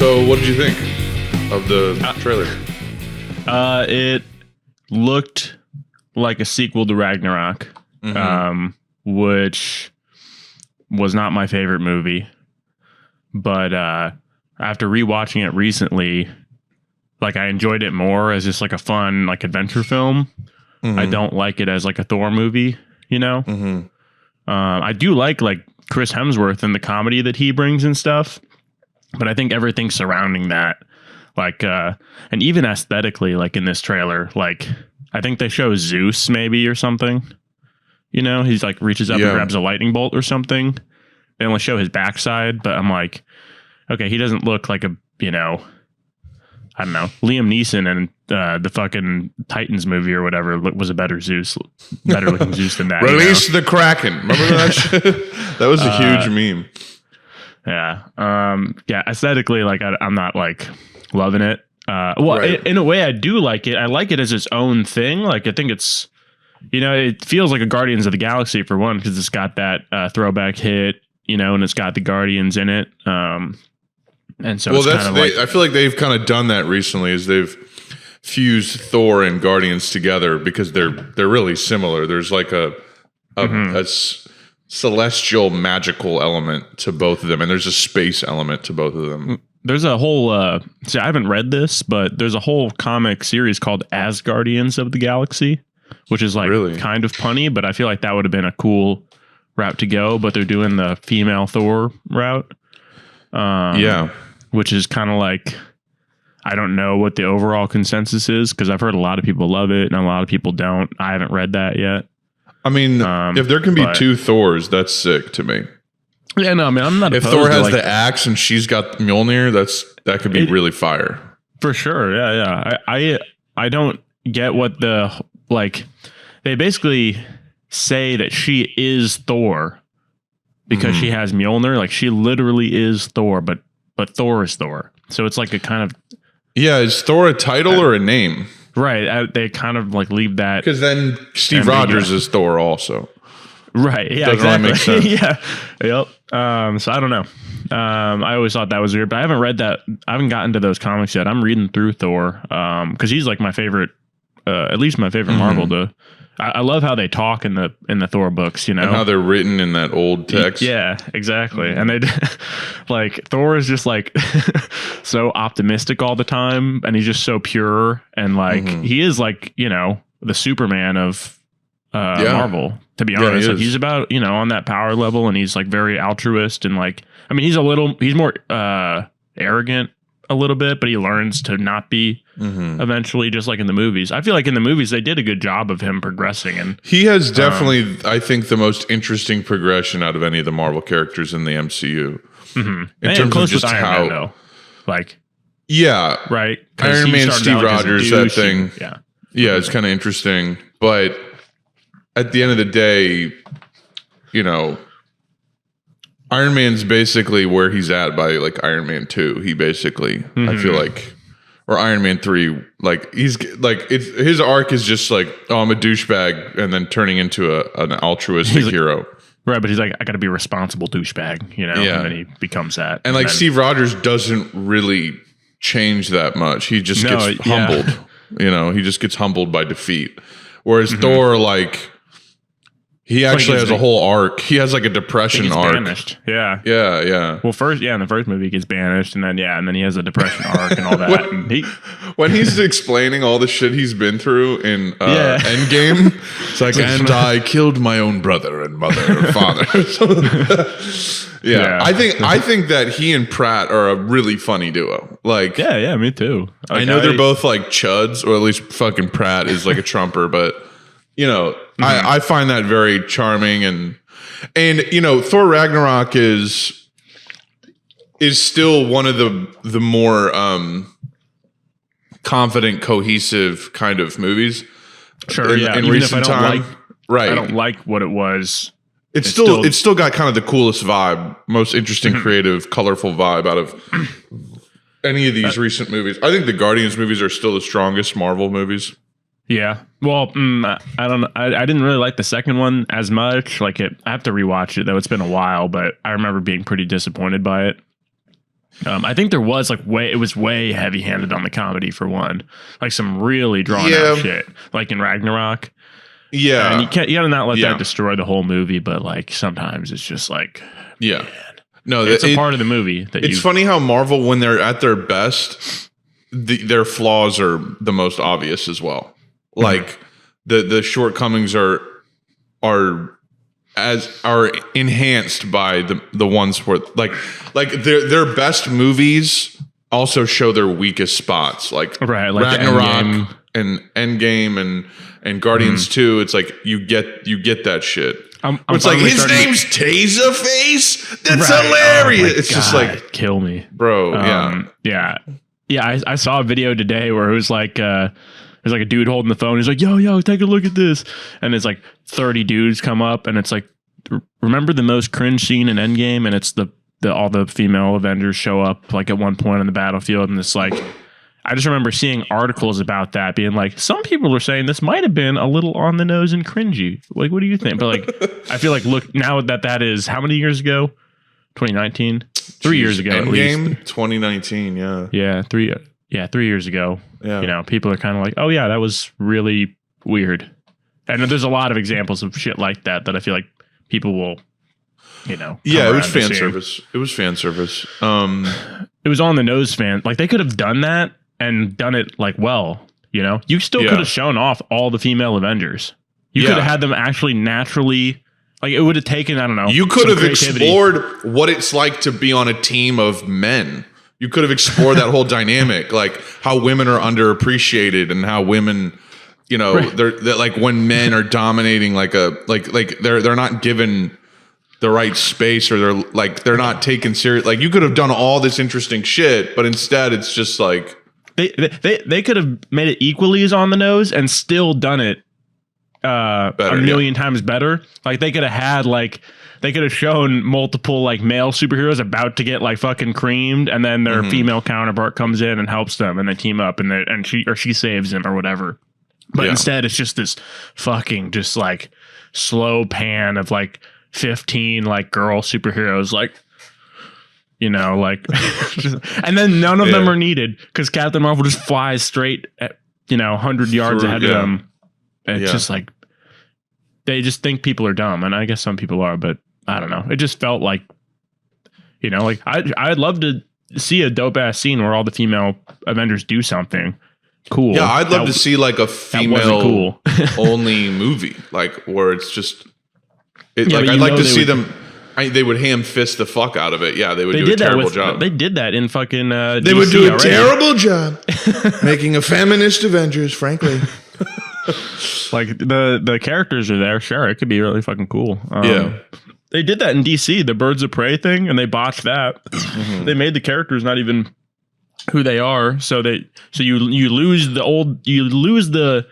So, what did you think of the trailer? It looked like a sequel to Ragnarok, which was not my favorite movie. But after rewatching it recently, like I enjoyed it more as just like a fun like adventure film. I don't like it as like a Thor movie, you know. I do like Chris Hemsworth and the comedy that he brings and stuff, but I think everything surrounding that, like, and even aesthetically, like in this trailer, like I think they show Zeus maybe or something. You know, he's like reaches up and grabs a lightning bolt or something. They only show his backside, but I'm like, okay, he doesn't look like a, you know, I don't know, Liam Neeson and the fucking Titans movie or whatever was a better looking Zeus than that. Release the Kraken. Remember that shit? That was a huge meme. Yeah. Yeah. Aesthetically, like I'm not like loving it. In a way, I do like it. I like it as its own thing. Like I think it's, you know, it feels like a Guardians of the Galaxy for one, because it's got that throwback hit, you know, and it's got the Guardians in it. And so, it's kind of I feel like they've kind of done that recently, is they've fused Thor and Guardians together because they're really similar. There's like a celestial magical element to both of them, and there's a space element to both of them. There's a whole see, I haven't read this, but there's a whole comic series called As Guardians of the Galaxy, which is like kind of punny, but I feel like that would have been a cool route to go, but they're doing the female Thor route. Which is kind of like, I don't know what the overall consensus is, because I've heard a lot of people love it and a lot of people don't. I haven't read that yet. I mean, if there can be two Thors, that's sick to me. Yeah, no, I mean, I'm not. If Thor has the axe and she's got Mjolnir, that could be really fire for sure. Yeah. I don't get what the they basically say that she is Thor because she has Mjolnir. Like she literally is Thor, but Thor is Thor. So it's like a kind of... Yeah, is Thor a title or a name? Right. They kind of like leave that... Because then Steve Rogers is Thor also. Right. Yeah, doesn't really make sense. Yeah. Yep. So I don't know. I always thought that was weird, but I haven't read that. I haven't gotten to those comics yet. I'm reading through Thor because he's like my favorite, at least my favorite Marvel. I love how they talk in the Thor books, you know, and how they're written in that old text. Yeah, exactly. And they like Thor is just like so optimistic all the time, and he's just so pure, and like he is like, you know, the Superman of Marvel. To be honest, like he's about, you know, on that power level, and he's like very altruist, and like, I mean, he's more arrogant a little bit, but he learns to not be eventually, just like in the movies. I feel like in the movies they did a good job of him progressing, and he has definitely I think the most interesting progression out of any of the Marvel characters in the MCU in terms of just how Man, though. Like right, Iron Man, Steve Rogers, that thing, it's kind of interesting, but at the end of the day, you know, Iron Man's basically where he's at by like Iron Man 2. He basically, I feel like, or Iron Man 3, like he's like, his arc is just like, oh, I'm a douchebag, and then turning into an altruistic hero. Right, but he's like, I got to be a responsible douchebag, you know, and then he becomes that. And like Steve Rogers doesn't really change that much. He just gets humbled, you know, he just gets humbled by defeat. Whereas Thor, like, he actually has a whole arc. He has like a depression arc. Banished. Yeah. Well, in the first movie he gets banished, and then he has a depression arc and all that. when he's explaining all the shit he's been through in Endgame, it's like, and I killed my own brother and mother or father. I think that he and Pratt are a really funny duo. Like, me too. Like, I know they're both like chuds, or at least fucking Pratt is like a trumper, but. You know, I find that very charming, and you know, Thor Ragnarok is still one of the more confident, cohesive kind of movies. Sure, in recent time, right? I don't like what it was. It's still got kind of the coolest vibe, most interesting, creative, colorful vibe out of any of these recent movies. I think the Guardians movies are still the strongest Marvel movies. Yeah. Well, I don't know. I didn't really like the second one as much. Like I have to rewatch it though. It's been a while, but I remember being pretty disappointed by it. I think there was it was way heavy handed on the comedy for one, like some really drawn out shit, like in Ragnarok. Yeah, and you gotta not let that destroy the whole movie, but like sometimes it's just like, man. No, it's a part of the movie. It's funny how Marvel, when they're at their best, their flaws are the most obvious as well. Like the shortcomings are enhanced by the ones where like their best movies also show their weakest spots, like Ragnarok and Endgame and Guardians 2. It's like you get that shit. It's like his name's Taserface. That's hilarious. It's just like kill me, bro. Yeah. I saw a video today where it was like there's like a dude holding the phone. He's like, yo, take a look at this, and it's like 30 dudes come up, and it's like, remember the most cringe scene in Endgame, and it's the all the female Avengers show up like at one point on the battlefield, and it's like, I just remember seeing articles about that being like, some people are saying this might have been a little on the nose and cringy. Like, what do you think? But like, I feel like, look, now that is how many years ago? 2019? 3 years ago, at least. Endgame? 2019, yeah. Yeah, 3 years ago. Yeah. You know, people are kind of like, oh yeah, that was really weird. And there's a lot of examples of shit like that I feel like people will, you know. Yeah, it was fan service. It was fan service. It was on the nose fan. Like, they could have done that and done it like well, you know. You still could have shown off all the female Avengers. You could have had them actually naturally, like, it would have taken, I don't know. You could have explored what it's like to be on a team of men. You could have explored that whole dynamic, like how women are underappreciated and how women, you know, they're like when men are dominating like they're not given the right space, or they're not taken serious. Like, you could have done all this interesting shit, but instead it's just like they could have made it equally as on the nose and still done it better, a million times better. Like, they could have shown multiple like male superheroes about to get like fucking creamed, and then their female counterpart comes in and helps them, and they team up, and she saves him or whatever. But instead, it's just this fucking just like slow pan of like 15 like girl superheroes, like, you know, like, and then none of them are needed because Captain Marvel just flies straight at, you know, 100 yards ahead of them. And it's just like, they just think people are dumb, and I guess some people are, but I don't know. It just felt like, you know, like I'd love to see a dope ass scene where all the female Avengers do something cool. Yeah, I'd love to see like a female only movie, like where it's just I'd like to see them. They would ham fist the fuck out of it. Yeah, they would do a terrible job. They did that in fucking they DC would do a terrible job making a feminist Avengers, frankly. Like, the characters are there. Sure, it could be really fucking cool. They did that in DC, the Birds of Prey thing, and they botched that. They made the characters not even who they are, so you lose the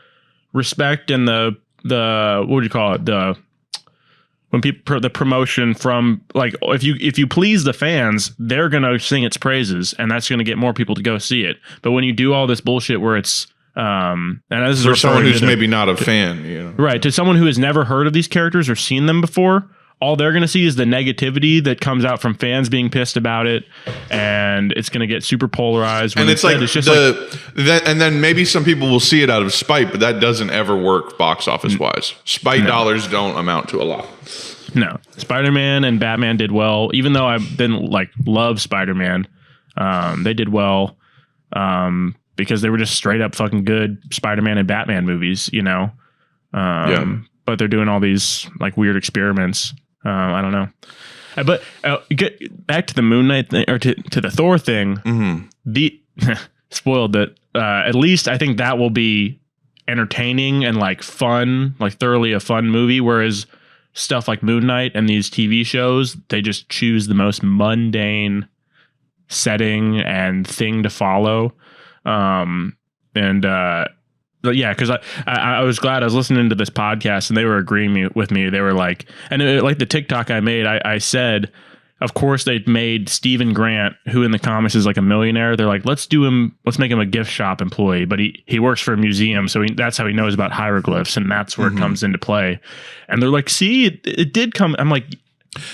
respect and the what would you call it, the promotion from, like, if you please the fans, they're gonna sing its praises, and that's gonna get more people to go see it. But when you do all this bullshit where it's and this is for someone who's maybe not a fan, you know, right, to someone who has never heard of these characters or seen them before, all they're going to see is the negativity that comes out from fans being pissed about it, and it's going to get super polarized. And it's like and then maybe some people will see it out of spite, but that doesn't ever work box office wise. Spite dollars don't amount to a lot. No, Spider-Man and Batman did well, even though I didn't like love Spider-Man. They did well because they were just straight up fucking good Spider-Man and Batman movies, you know. But they're doing all these like weird experiments. I don't know. But get back to the Moon Knight thing, or to the Thor thing. The spoiled that. At least I think that will be entertaining and like fun, like thoroughly a fun movie. Whereas stuff like Moon Knight and these TV shows, they just choose the most mundane setting and thing to follow. But yeah, because I was glad I was listening to this podcast and they were agreeing with me. They were like, like the TikTok I made, I said, of course they made Stephen Grant, who in the comics is like a millionaire. They're like, let's make him a gift shop employee, but he works for a museum, so that's how he knows about hieroglyphs, and that's where it comes into play. And they're like, see, it did come. I'm like,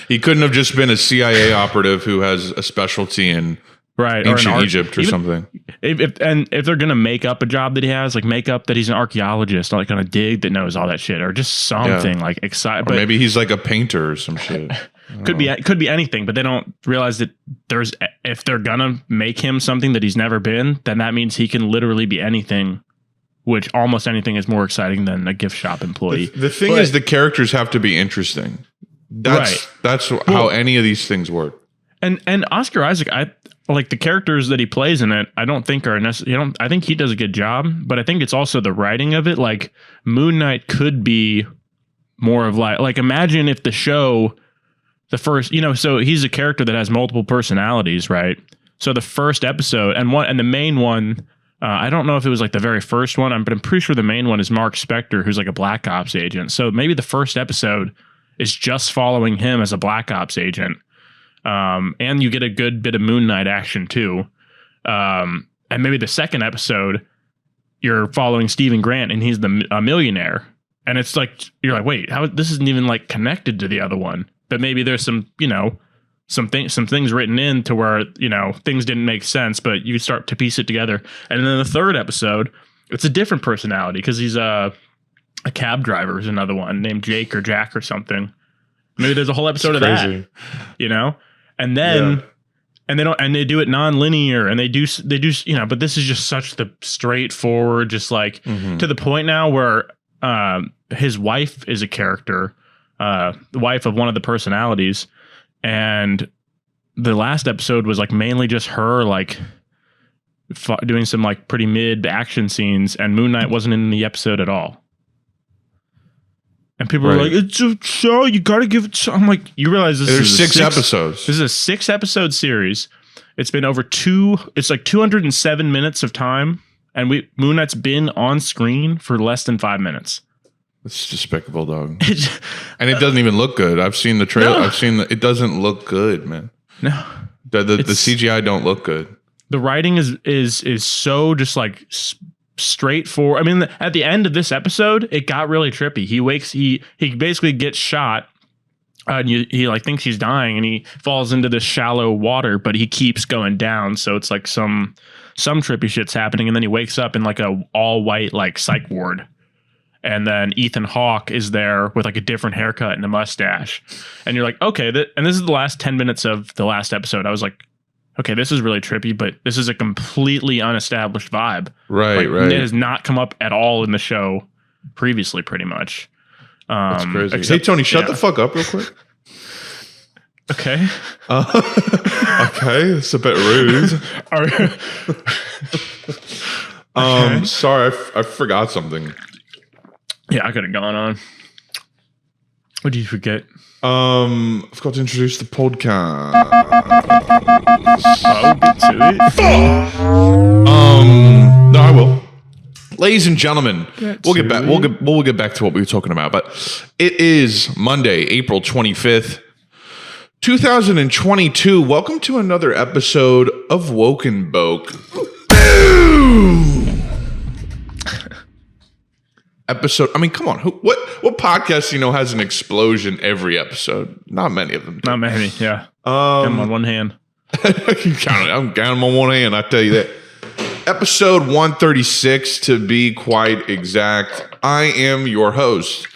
he couldn't have just been a CIA operative who has a specialty in Right. Ancient Egypt or something. If they're going to make up a job that he has, like make up that he's an archaeologist, like on a dig that knows all that shit, or just something like exciting. Or maybe he's like a painter or some shit. Could be anything, but they don't realize that if they're going to make him something that he's never been, then that means he can literally be anything, which almost anything is more exciting than a gift shop employee. The thing is, the characters have to be interesting. That's how any of these things work. And Oscar Isaac, I like the characters that he plays in it. I don't think are necessarily. I think he does a good job, but I think it's also the writing of it. Like Moon Knight could be more of like imagine if the show, the first, so he's a character that has multiple personalities, right? So the first episode and the main one. I don't know if it was like the very first one, but I'm pretty sure the main one is Mark Spector, who's like a Black Ops agent. So maybe the first episode is just following him as a Black Ops agent. And you get a good bit of Moon Knight action too. And maybe the second episode, you're following Stephen Grant and he's a millionaire. And it's like, you're like, wait, how this isn't even like connected to the other one. But maybe there's some things written in to where, things didn't make sense, but you start to piece it together. And then the third episode, it's a different personality because he's a cab driver is another one named Jake or Jack or something. Maybe there's a whole episode of that, and then, and they do it non-linear and they do, but this is just such the straightforward, just like to the point now where, his wife is a character, the wife of one of the personalities. And the last episode was like mainly just her like doing some like pretty mid action scenes, and Moon Knight wasn't in the episode at all. And people were like, "It's a show, you got to give it." I'm like, you realize there's 6 episodes. This is a 6 episode series. It's been over it's like 207 minutes of time, and Moon Knight's been on screen for less than 5 minutes. It's despicable, dog. And it doesn't even look good. I've seen the trailer. No. It doesn't look good, man. No. The CGI don't look good. The writing is so just like straightforward. I mean, at the end of this episode, it got really trippy. He basically gets shot and he like thinks he's dying and he falls into this shallow water, but he keeps going down. So it's like some trippy shit's happening. And then he wakes up in like a all white, like psych ward. And then Ethan Hawke is there with like a different haircut and a mustache. And you're like, okay, and this is the last 10 minutes of the last episode. I was like, okay, this is really trippy, but this is a completely unestablished vibe. Right. It has not come up at all in the show previously, pretty much. That's crazy. Hey, Tony, shut the fuck up real quick. Okay. Okay, it's a bit rude. Okay. Sorry, I forgot something. Yeah, I could have gone on. What did you forget? I forgot to introduce the podcast. I'll get to it. No, I will. Ladies and gentlemen, we'll get back to what we were talking about. But it is Monday, April 25th, 2022. Welcome to another episode of Woke and Boke. Boom! Episode. I mean, come on. What podcast has an explosion every episode? Not many of them. Not many. Yeah. Them on one hand. I can count it. I'm counting them on one hand. I tell you that. Episode 136 to be quite exact. I am your host.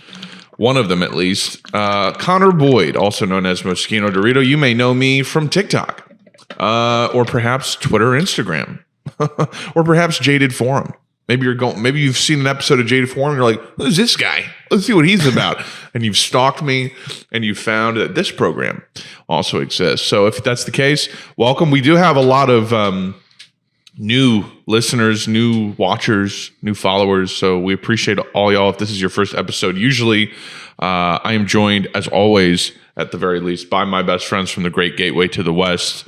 One of them, at least. Connor Boyd, also known as Moschino Dorito. You may know me from TikTok, or perhaps Twitter, or Instagram, or perhaps Jaded Forum. Maybe you've seen an episode of Jaded Forum and you're like, who's this guy? Let's see what he's about. And you've stalked me and you found that this program also exists. So if that's the case, welcome. We do have a lot of new listeners, new watchers, new followers. So we appreciate all y'all. If this is your first episode, usually I am joined, as always, at the very least, by my best friends from the Great Gateway to the West.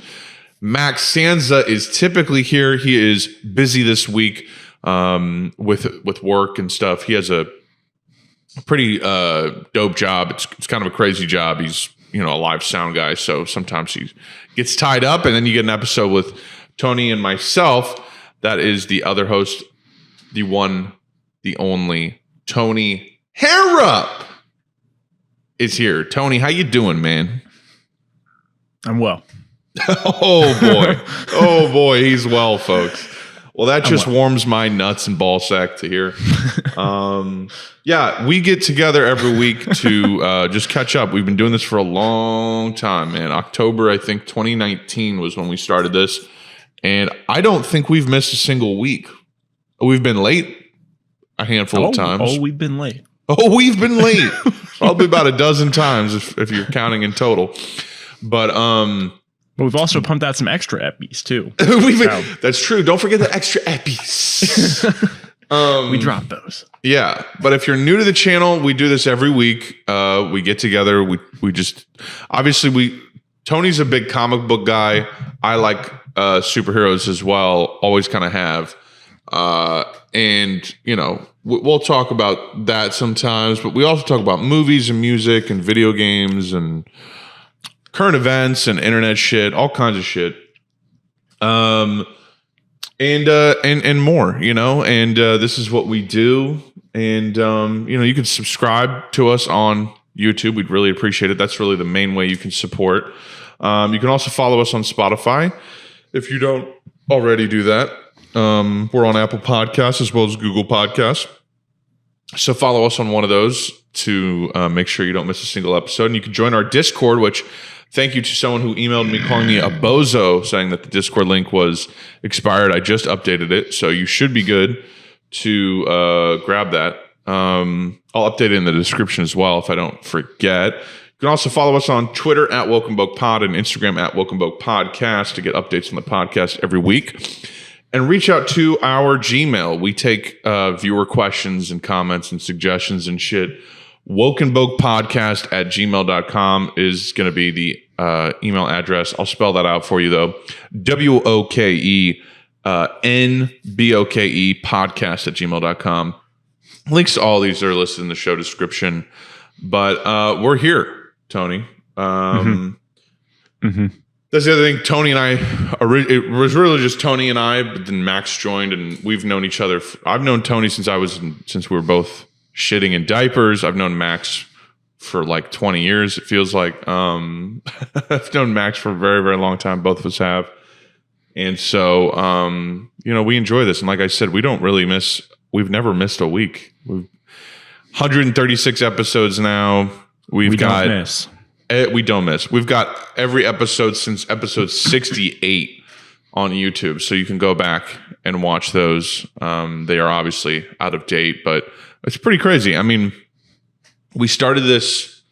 Max Sanza is typically here. He is busy this week. With work and stuff. He has a pretty dope job. It's kind of a crazy job. He's a live sound guy, so sometimes he gets tied up, and then you get an episode with Tony and myself. That is the other host, the one, the only Tony Harrop is here. Tony, how you doing, man? I'm well. Oh boy. Oh boy, he's well, folks. Well, that just warms my nuts and ball sack to hear. Yeah, we get together every week to just catch up. We've been doing this for a long time, man. October, I think 2019 was when we started this. And I don't think we've missed a single week. We've been late a handful of times. Oh, we've been late. Oh, we've been late. Probably about a dozen times if you're counting in total. But we've also pumped out some extra eppies too. That's true. Don't forget the extra eppies. We drop those. Yeah, but if you're new to the channel, we do this every week. We get together. We just obviously Tony's a big comic book guy. I like superheroes as well. Always kind of have. And we'll talk about that sometimes, but we also talk about movies and music and video games and current events and internet shit, all kinds of shit. And more, and this is what we do. And, you can subscribe to us on YouTube. We'd really appreciate it. That's really the main way you can support. You can also follow us on Spotify if you don't already do that. We're on Apple Podcasts as well as Google Podcasts. So follow us on one of those to make sure you don't miss a single episode. And you can join our Discord, which thank you to someone who emailed me calling me a bozo, saying that the Discord link was expired. I just updated it, so you should be good to grab that. I'll update it in the description as well if I don't forget. You can also follow us on Twitter at Welcome Boke Pod and Instagram at Welcome Boke Podcast to get updates on the podcast every week. And reach out to our Gmail. We take viewer questions and comments and suggestions and shit. WokenBokePodcast@gmail.com is going to be the email address. I'll spell that out for you, though. WokenBoke podcast@gmail.com. Links to all these are listed in the show description. But we're here, Tony. That's the other thing. Tony and I, it was really just Tony and I, but then Max joined, and we've known each other. I've known Tony since we were both shitting in diapers. I've known Max for like 20 years. It feels like I've known Max for a very, very long time. Both of us have. And so, we enjoy this. And like I said, we've never missed a week. We've 136 episodes now. We don't miss. We've got every episode since episode 68 on YouTube. So you can go back and watch those. They are obviously out of date, but it's pretty crazy. I mean, we started this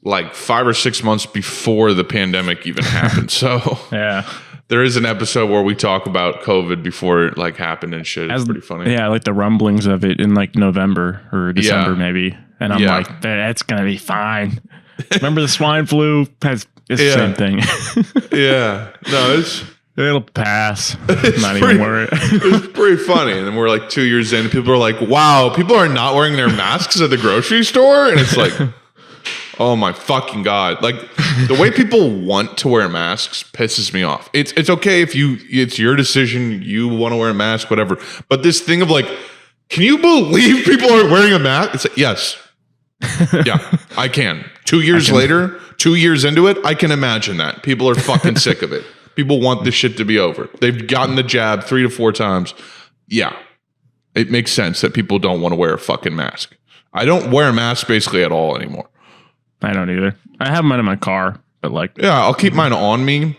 like 5 or 6 months before the pandemic even happened. So yeah, there is an episode where we talk about COVID before it like happened and shit. It's pretty funny. Yeah, like the rumblings of it in like November or December maybe. And I'm like, that's going to be fine. Remember the swine flu? It's the same thing. Yeah. No, it'll pass. Not even worried. It's pretty funny. And then we're like 2 years in, and people are like, wow, people are not wearing their masks at the grocery store? And it's like, oh my fucking God. Like the way people want to wear masks pisses me off. It's okay if it's your decision, you want to wear a mask, whatever. But this thing of like, can you believe people are wearing a mask? It's like, yes. Yeah, I can. 2 years later, 2 years into it, I can imagine that. People are fucking sick of it. People want this shit to be over. They've gotten the jab 3 to 4 times. Yeah, it makes sense that people don't want to wear a fucking mask. I don't wear a mask basically at all anymore. I don't either. I have mine in my car, but like... Yeah, I'll keep mine on me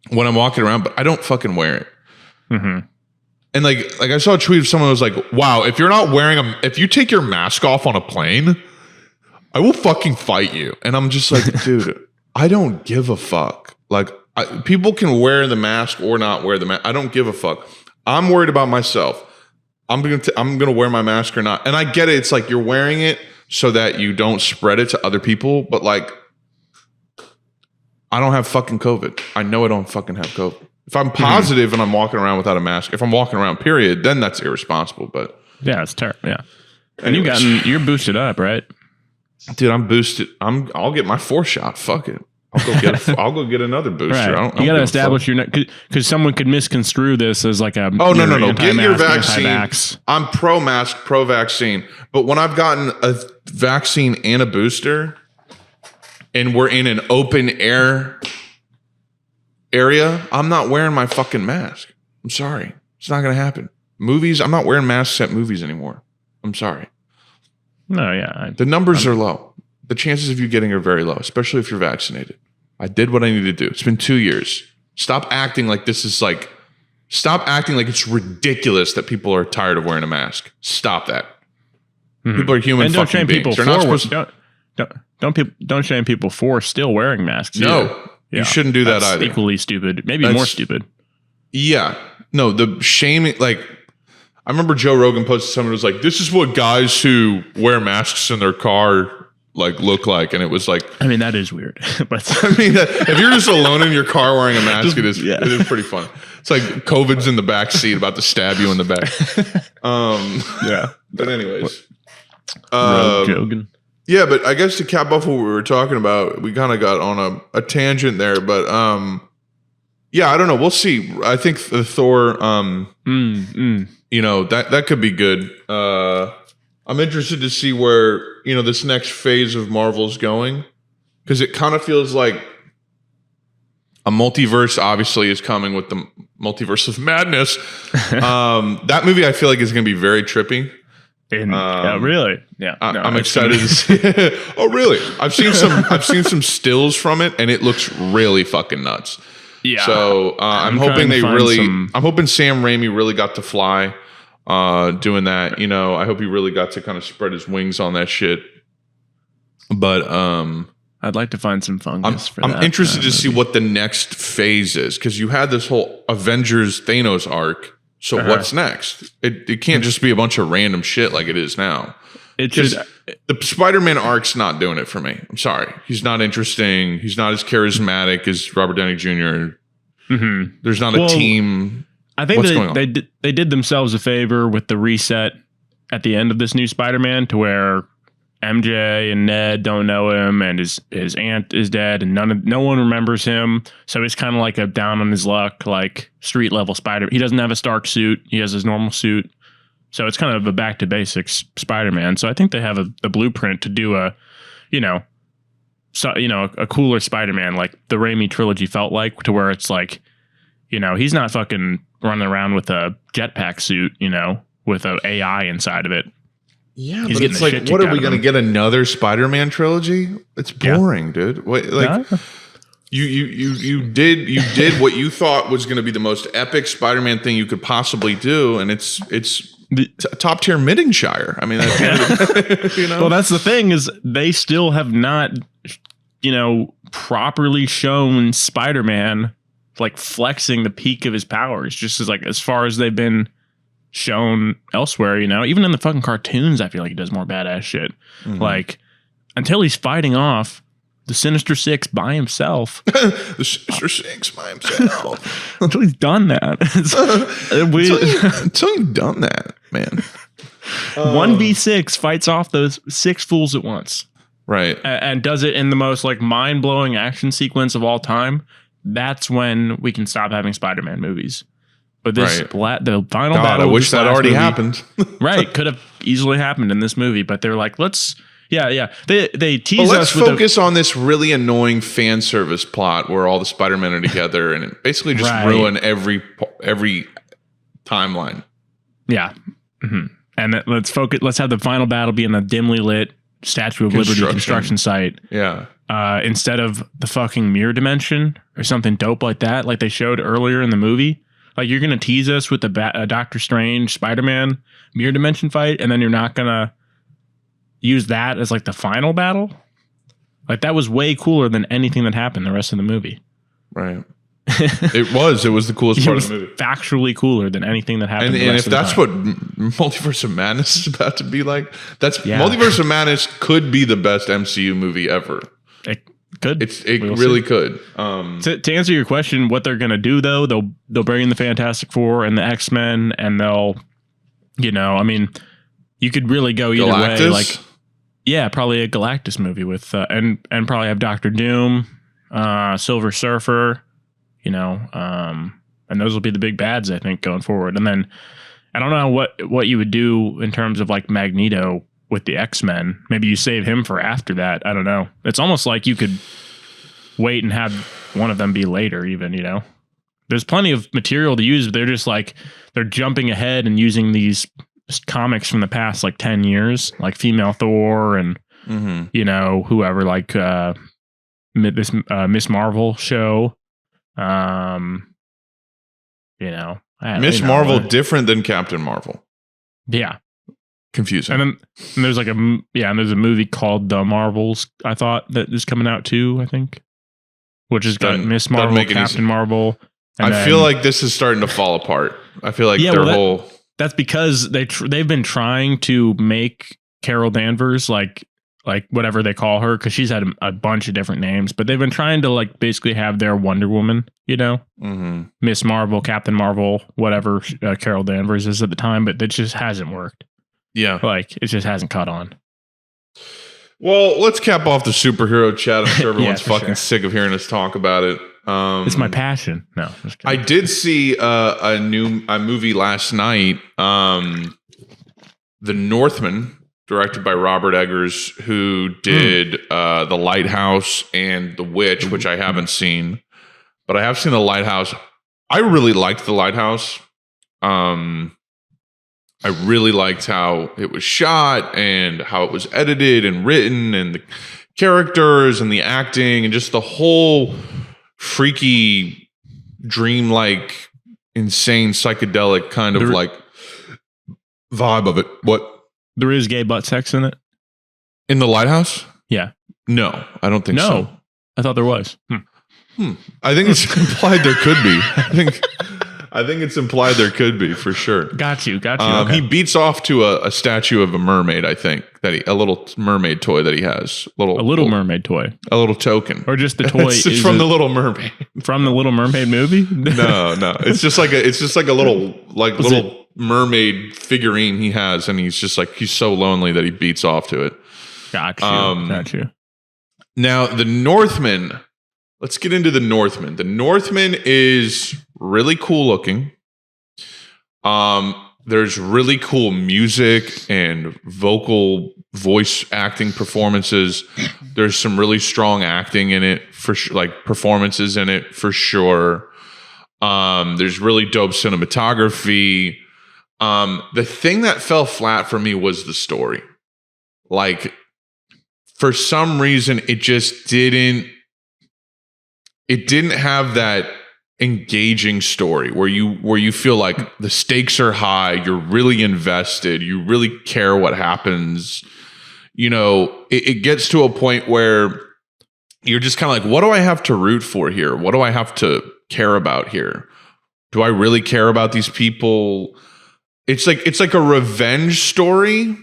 when I'm walking around, but I don't fucking wear it. Mm-hmm. And like I saw a tweet of someone who was like, wow, if you're not wearing if you take your mask off on a plane... I will fucking fight you. And I'm just like, dude, I don't give a fuck. Like, people can wear the mask or not wear the mask. I don't give a fuck. I'm worried about myself. I'm gonna wear my mask or not. And I get it. It's like you're wearing it so that you don't spread it to other people. But like, I don't have fucking COVID. I know I don't fucking have COVID. If I'm positive and I'm walking around without a mask, if I'm walking around, period, then that's irresponsible. But yeah, it's terrible. Yeah. And you're boosted up, right? Dude, I'm boosted. I'll get my 4th shot. Fuck it. I'll go get another booster. Right. You got to establish your because someone could misconstrue this as like a no. Get your vaccine. I'm pro mask, pro vaccine. But when I've gotten a vaccine and a booster, and we're in an open air area, I'm not wearing my fucking mask. I'm sorry. It's not going to happen. Movies, I'm not wearing masks at movies anymore. I'm sorry. No, yeah. The numbers are low. The chances of you getting are very low, especially if you're vaccinated. I did what I needed to do. It's been 2 years. Stop acting like it's ridiculous that people are tired of wearing a mask. Stop that. Mm-hmm. People are human and fucking beings. They're not supposed to. Don't shame people for still wearing masks. No, either. You shouldn't do that either. Equally stupid, maybe more stupid. Yeah, no, the shaming. Like, I remember Joe Rogan posted something that was like, "This is what guys who wear masks in their car like look like," and it was like, I mean, that is weird. But I mean, if you're just alone in your car wearing a mask, it is pretty funny. It's like COVID's in the back seat about to stab you in the back. Yeah, but anyways, Jogan. Yeah, but I guess to cap off what we were talking about, we kind of got on a tangent there. But yeah, I don't know. We'll see. I think the Thor, that could be good. I'm interested to see where this next phase of Marvel's going, because it kind of feels like a multiverse obviously is coming with the multiverse of madness. That movie I feel like is going to be very trippy. Really? Yeah. I'm excited to see. Oh, really? I've seen some stills from it, and it looks really fucking nuts. Yeah. So I'm hoping I'm hoping Sam Raimi really got to fly doing that. I hope he really got to kind of spread his wings on that shit. But I'd like to find some fungus. I'm interested to see what the next phase is, because you had this whole Avengers Thanos arc. So what's next? It can't just be a bunch of random shit like it is now. The Spider-Man arc's not doing it for me. I'm sorry. He's not interesting. He's not as charismatic as Robert Downey Jr. Mm-hmm. There's not a team. I think they did themselves a favor with the reset at the end of this new Spider-Man, to where MJ and Ned don't know him, and his aunt is dead, and no one remembers him. So he's kind of like a down on his luck, like street level Spider. He doesn't have a Stark suit; he has his normal suit. So it's kind of a back to basics Spider-Man. So I think they have a blueprint to do a cooler Spider-Man, like the Raimi trilogy felt like, to where it's like, he's not fucking running around with a jetpack suit, with an AI inside of it. Yeah, but it's like, what are we going to get, another Spider-Man trilogy? It's boring, dude. What, like, you did what you thought was going to be the most epic Spider-Man thing you could possibly do, and it's top tier Middingshire. I mean, Well, that's the thing, is they still have not, properly shown Spider-Man like flexing the peak of his powers, just as far as they've been shown elsewhere, even in the fucking cartoons, I feel like he does more badass shit. Mm-hmm. Like, until he's fighting off the Sinister Six by himself. The Sinister Six by himself. Until he's done that. Until you've done that, man. 1v6 fights off those 6 fools at once. Right. And does it in the most like mind-blowing action sequence of all time. That's when we can stop having Spider-Man movies. But the final battle. I wish that already happened. Right, could have easily happened in this movie, but they're like, let's. They tease us. Let's focus on this really annoying fan service plot where all the Spider-Men are together, and it basically just ruin every timeline. Yeah, mm-hmm. And let's focus. Let's have the final battle be in a dimly lit Statue of Liberty construction site. Yeah. Instead of the fucking mirror dimension or something dope like that, like they showed earlier in the movie. Like, you're going to tease us with the Doctor Strange Spider-Man mirror dimension fight, and then you're not going to use that as like the final battle? Like, that was way cooler than anything that happened the rest of the movie. Right. It was the coolest part of the movie. Factually cooler than anything that happened. And if that's what Multiverse of Madness is about to be like, Multiverse of Madness could be the best MCU movie ever. It could. It really could. To answer your question, what they're gonna do though, they'll bring in the Fantastic Four and the X-Men, and they'll, you could really go either way. Like, yeah, probably a Galactus movie with and probably have Doctor Doom, Silver Surfer, and those will be the big bads, I think, going forward. And then I don't know what you would do in terms of like Magneto with the X-Men. Maybe you save him for after that. I don't know. It's almost like you could wait and have one of them be later even, there's plenty of material to use, but they're just like, they're jumping ahead and using these comics from the past, like 10 years, like female Thor and, whoever, like, this Miss Marvel show. Miss Marvel different than Captain Marvel. Yeah. Confusing. And there's like and there's a movie called The Marvels, I thought, that is coming out too, I think. Which has got Miss Marvel, Captain Marvel. I feel like this is starting to fall apart. I feel like whole... That's because they've been trying to make Carol Danvers like whatever they call her, because she's had a bunch of different names, but they've been trying to like basically have their Wonder Woman, Miss Marvel, Captain Marvel, whatever Carol Danvers is at the time, but it just hasn't worked. Yeah. Like, it just hasn't caught on. Well, let's cap off the superhero chat. I'm sure everyone's sick of hearing us talk about it. It's my passion. No, I did see a movie last night, The Northman, directed by Robert Eggers, who did The Lighthouse and The Witch, which I haven't seen, but I have seen The Lighthouse. I really liked The Lighthouse. I really liked how it was shot and how it was edited and written and the characters and the acting and just the whole freaky, dreamlike, insane, psychedelic kind of like vibe of it. What? There is gay butt sex in it? In The Lighthouse? Yeah. No, I don't think so. I thought there was. I think it's implied there could be. I think it's implied there could be, for sure. Got you. Okay. He beats off to a statue of a mermaid, I think, a little mermaid toy that he has. A little mermaid toy. A little token. Or just the toy. It's from The Little Mermaid. From the Little Mermaid movie? No. It's just like a little mermaid figurine he has, and he's so lonely that he beats off to it. Got you. Now, The Northman. Let's get into The Northman. The Northman is really cool looking. There's really cool music and voice acting performances. There's some really strong acting in it, for like performances in it for sure. There's really dope cinematography. The thing that fell flat for me was the story. Like, for some reason, it just didn't have that engaging story where you feel like the stakes are high, you're really invested, you really care what happens. It gets to a point where you're just kind of like, what do I have to root for here? What do I have to care about here? Do I really care about these people? It's like a revenge story,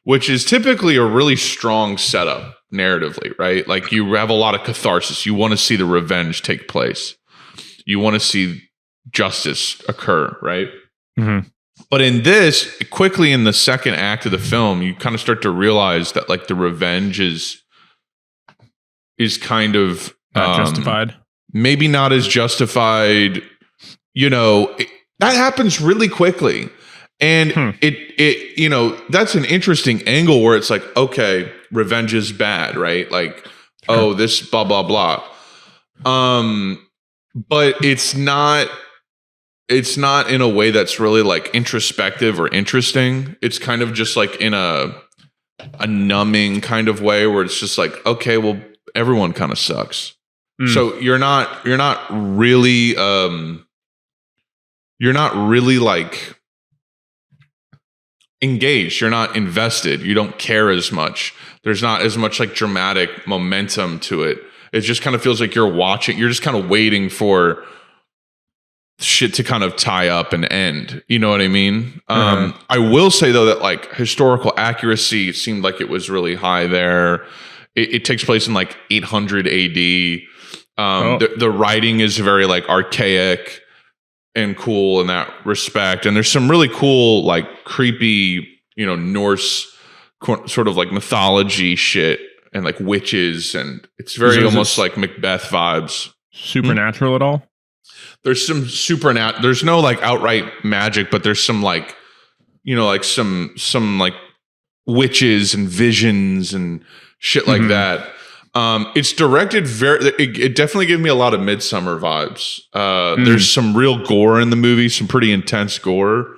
which is typically a really strong setup narratively, right? Like, you have a lot of catharsis. You want to see the revenge take place. You want to see justice occur, right? Mm-hmm. But in this, quickly in the second act of the film, you kind of start to realize that like the revenge is kind of not justified. Maybe not as justified. That happens really quickly. And it that's an interesting angle where it's like, okay, revenge is bad, right? Like, oh, this blah, blah, blah. But it's not in a way that's really like introspective or interesting. It's kind of just like in a numbing kind of way where it's just like, okay, well, everyone kind of sucks. So you're not really like engaged. You're not invested. You don't care as much. There's not as much like dramatic momentum to it. It just kind of feels like you're just kind of waiting for shit to kind of tie up and end. You know what I mean? I will say though that like historical accuracy, it seemed like it was really high there. It takes place in like 800 AD. The writing is very like archaic and cool in that respect. And there's some really cool, like creepy, Norse sort of like mythology shit and like witches. And it's very almost like Macbeth vibes. Supernatural at all? There's some there's no like outright magic, but there's some like, like some like witches and visions and shit like that. It's directed it definitely gave me a lot of Midsummer vibes. There's some real gore in the movie, some pretty intense gore.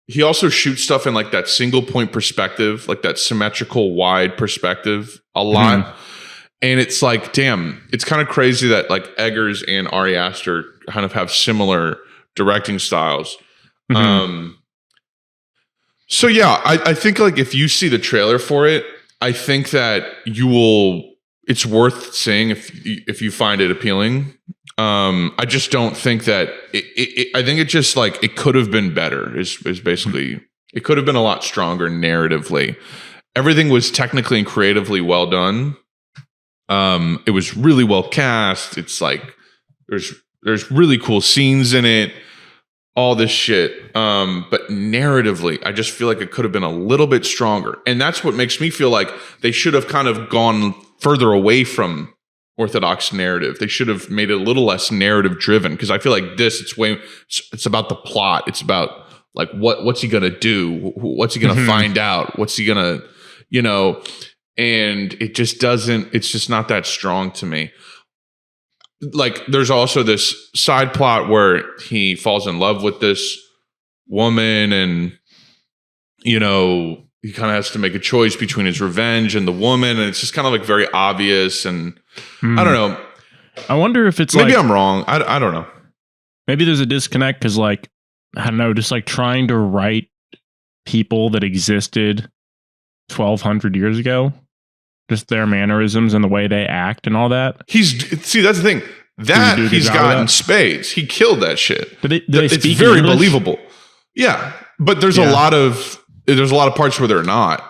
He also shoots stuff in like that single point perspective, like that symmetrical wide perspective a lot. And it's like, damn, it's kind of crazy that like Eggers and Ari Aster kind of have similar directing styles. So yeah, I think like if you see the trailer for it, I think that it's worth seeing if you find it appealing. I just don't think that I think it just like it could have been better is basically it could have been a lot stronger narratively. Everything was technically and creatively well done. It was really well cast. It's like there's really cool scenes in it, all this shit. But narratively, I just feel like it could have been a little bit stronger. And that's what makes me feel like they should have kind of gone further away from orthodox narrative. They should have made it a little less narrative driven, because I feel like it's about the plot. It's about like what's he gonna do? What's he gonna find out? What's he gonna, and it just doesn't, it's just not that strong to me. Like there's also this side plot where he falls in love with this woman, and he kind of has to make a choice between his revenge and the woman, and it's just kind of like very obvious. And I don't know. I wonder if it's maybe I'm wrong. I don't know. Maybe there's a disconnect because, like, I don't know, just like trying to write people that existed 1,200 years ago, just their mannerisms and the way they act and all that. That's the thing. That he's got in spades. He killed that shit. It's very believable. Yeah, but there's a lot of parts where they're not.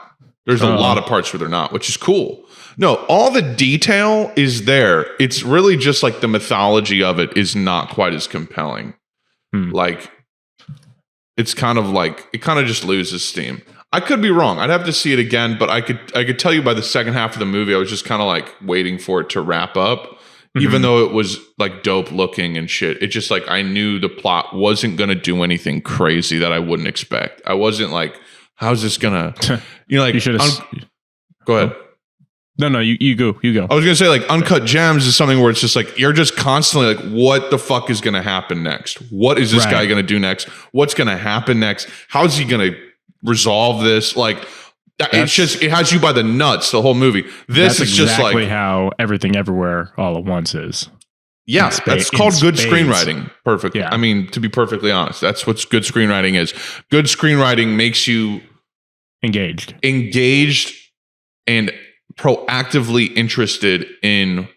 There's a lot of parts where they're not, which is cool. No, all the detail is there. It's really just like the mythology of it is not quite as compelling. Like, it's kind of like, it kind of just loses steam. I could be wrong. I'd have to see it again, but I could tell you by the second half of the movie, I was just kind of like waiting for it to wrap up. Even though it was like dope looking and shit. It just like, I knew the plot wasn't going to do anything crazy that I wouldn't expect. I wasn't like, how's this going to, like, you should have. Go ahead. No, you go. I was going to say like Uncut Gems is something where it's just like, you're just constantly like, what the fuck is going to happen next? What is this guy going to do next? What's going to happen next? How's he going to resolve this? Like, it has you by the nuts, the whole movie. This is just like how Everything Everywhere All at Once is. Yeah, that's called good screenwriting. Perfect. Yeah. I mean, to be perfectly honest, that's what good screenwriting is. Good screenwriting makes you engaged and proactively interested in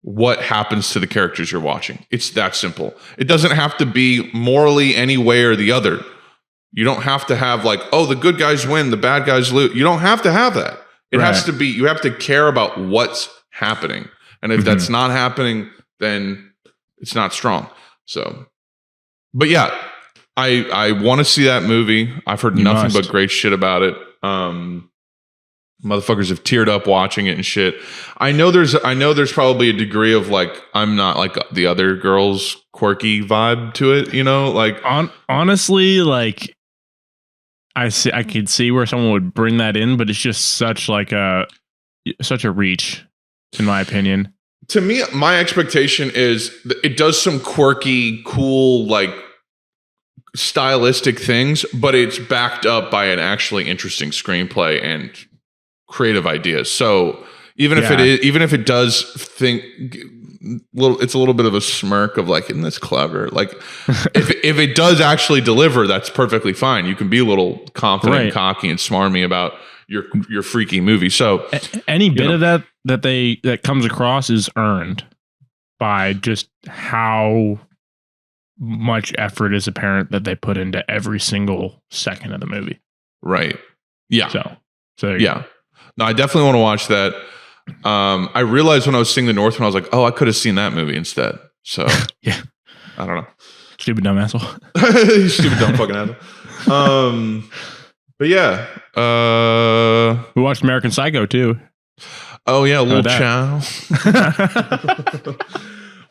what happens to the characters you're watching. It's that simple. It doesn't have to be morally any way or the other. You don't have to have like, oh, the good guys win, the bad guys lose. You don't have to have that. It has to be, you have to care about what's happening. And if that's not happening, then it's not strong. So, but yeah, I want to see that movie. I've heard nothing but great shit about it. Motherfuckers have teared up watching it and shit. I know there's probably a degree of like, I'm not like the other girls quirky vibe to it, like honestly, like I could see where someone would bring that in, but it's just such a reach, in my opinion. To me, my expectation is it does some quirky, cool, like stylistic things, but it's backed up by an actually interesting screenplay and creative ideas. So even if it does think it's a little bit of a smirk of like, isn't this clever? Like if it does actually deliver, that's perfectly fine. You can be a little confident and cocky and smarmy about your freaky movie. So any bit of that comes across is earned by just how much effort is apparent that they put into every single second of the movie. Right. Yeah. So yeah. No, I definitely want to watch that. I realized when I was seeing The Northman, I was like, oh, I could have seen that movie instead. So yeah, I don't know. Stupid dumb asshole. Stupid dumb fucking asshole. But yeah, we watched American Psycho too. Oh yeah, Little Chow.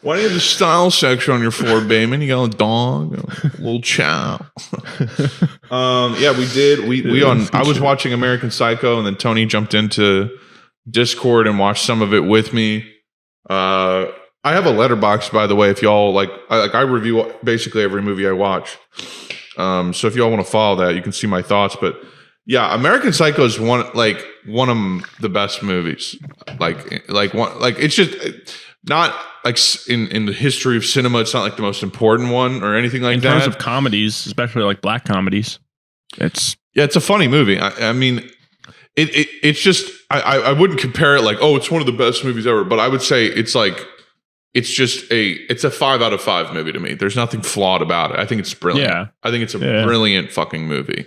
Why do you have the style section on your floor, Bayman? You got a dog, a Little Chow. Yeah, we did. I was watching American Psycho, and then Tony jumped in to Discord and watch some of it with me. I have a letterbox, by the way. If y'all I review basically every movie I watch. So if y'all want to follow that, you can see my thoughts. But yeah, American Psycho is one of the best movies. It's just not like in the history of cinema. It's not like the most important one or anything like that. In terms of comedies, especially like black comedies, it's a funny movie. I mean, it's just I wouldn't compare it like, oh, it's one of the best movies ever. But I would say it's a 5 out of 5 movie to me. There's nothing flawed about it. I think it's brilliant. Yeah. I think it's a brilliant fucking movie.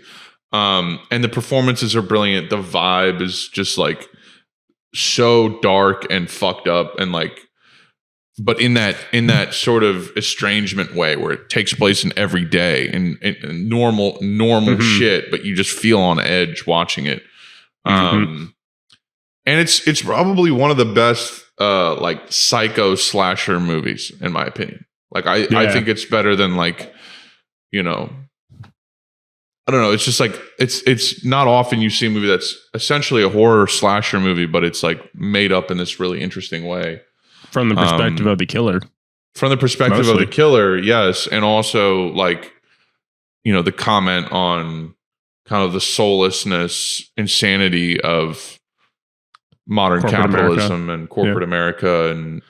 And the performances are brilliant. The vibe is just like so dark and fucked up and like, but in that sort of estrangement way where it takes place in every day and normal shit, but you just feel on edge watching it. And it's probably one of the best like psycho slasher movies in my opinion. Like I think it's better than like, you know, I don't know. It's just like it's not often you see a movie that's essentially a horror slasher movie, but it's like made up in this really interesting way from the perspective of the killer. From the perspective of the killer, yes, and also like, you know, the comment on kind of the soullessness, insanity of modern corporate capitalism America. And corporate America, and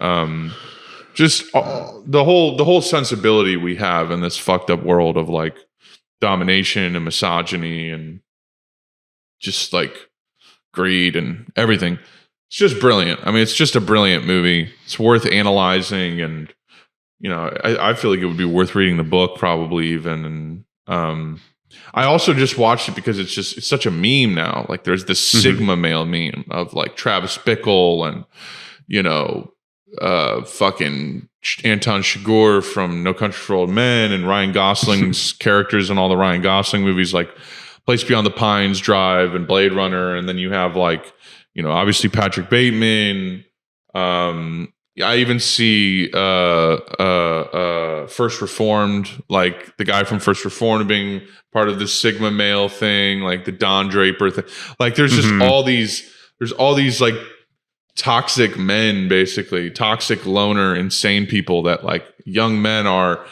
just the whole sensibility we have in this fucked up world of like domination and misogyny and just like greed and everything. It's just brilliant. I mean, it's just a brilliant movie. It's worth analyzing, and you know, I feel like it would be worth reading the book probably even. And I also just watched it because it's such a meme now. Like there's this Sigma male meme of like Travis Bickle and, you know, fucking Anton Chigurh from No Country for Old Men and Ryan Gosling's characters in all the Ryan Gosling movies like Place Beyond the Pines, Drive, and Blade Runner. And then you have like, you know, obviously Patrick Bateman. I even see First Reformed, like the guy from First Reformed being part of this Sigma male thing, like the Don Draper thing. Like there's just all these like toxic men, basically toxic loner, insane people that like young men are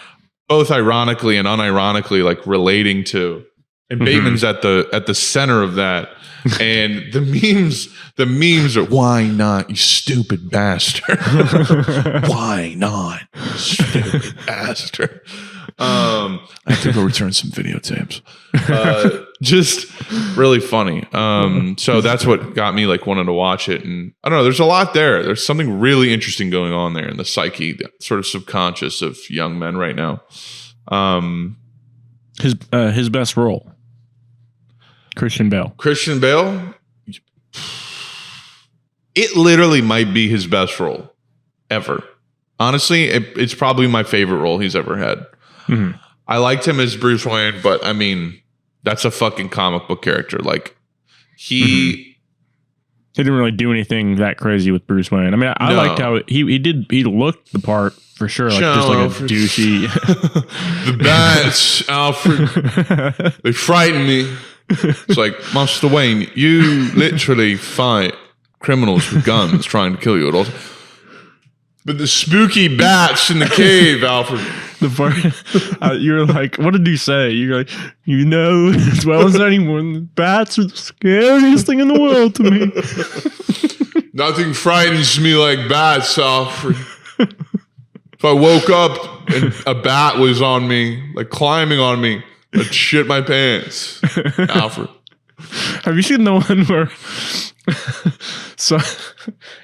both ironically and unironically like relating to. And Bateman's at the center of that. And the memes are, why not, you stupid bastard? Why not, you stupid bastard? I have to go return some videotapes. Just really funny. So that's what got me like wanting to watch it. And I don't know, there's a lot there. There's something really interesting going on there in the psyche, the sort of subconscious of young men right now. His best role. Christian Bale. It literally might be his best role ever. Honestly, it's probably my favorite role he's ever had. I liked him as Bruce Wayne, but I mean, that's a fucking comic book character. Like he didn't really do anything that crazy with Bruce Wayne. I mean, I liked how he looked the part for sure, like just like Alfred. A douchey. The bats, Alfred, they frighten me. It's like, Master Wayne, you literally fight criminals with guns trying to kill you at all. But the spooky bats in the cave, Alfred. The part you're like, what did you say? You're like, you know as well as anyone, bats are the scariest thing in the world to me. Nothing frightens me like bats, Alfred. If I woke up and a bat was on me, like climbing on me, I'd shit my pants, Alfred. Have you seen the one where so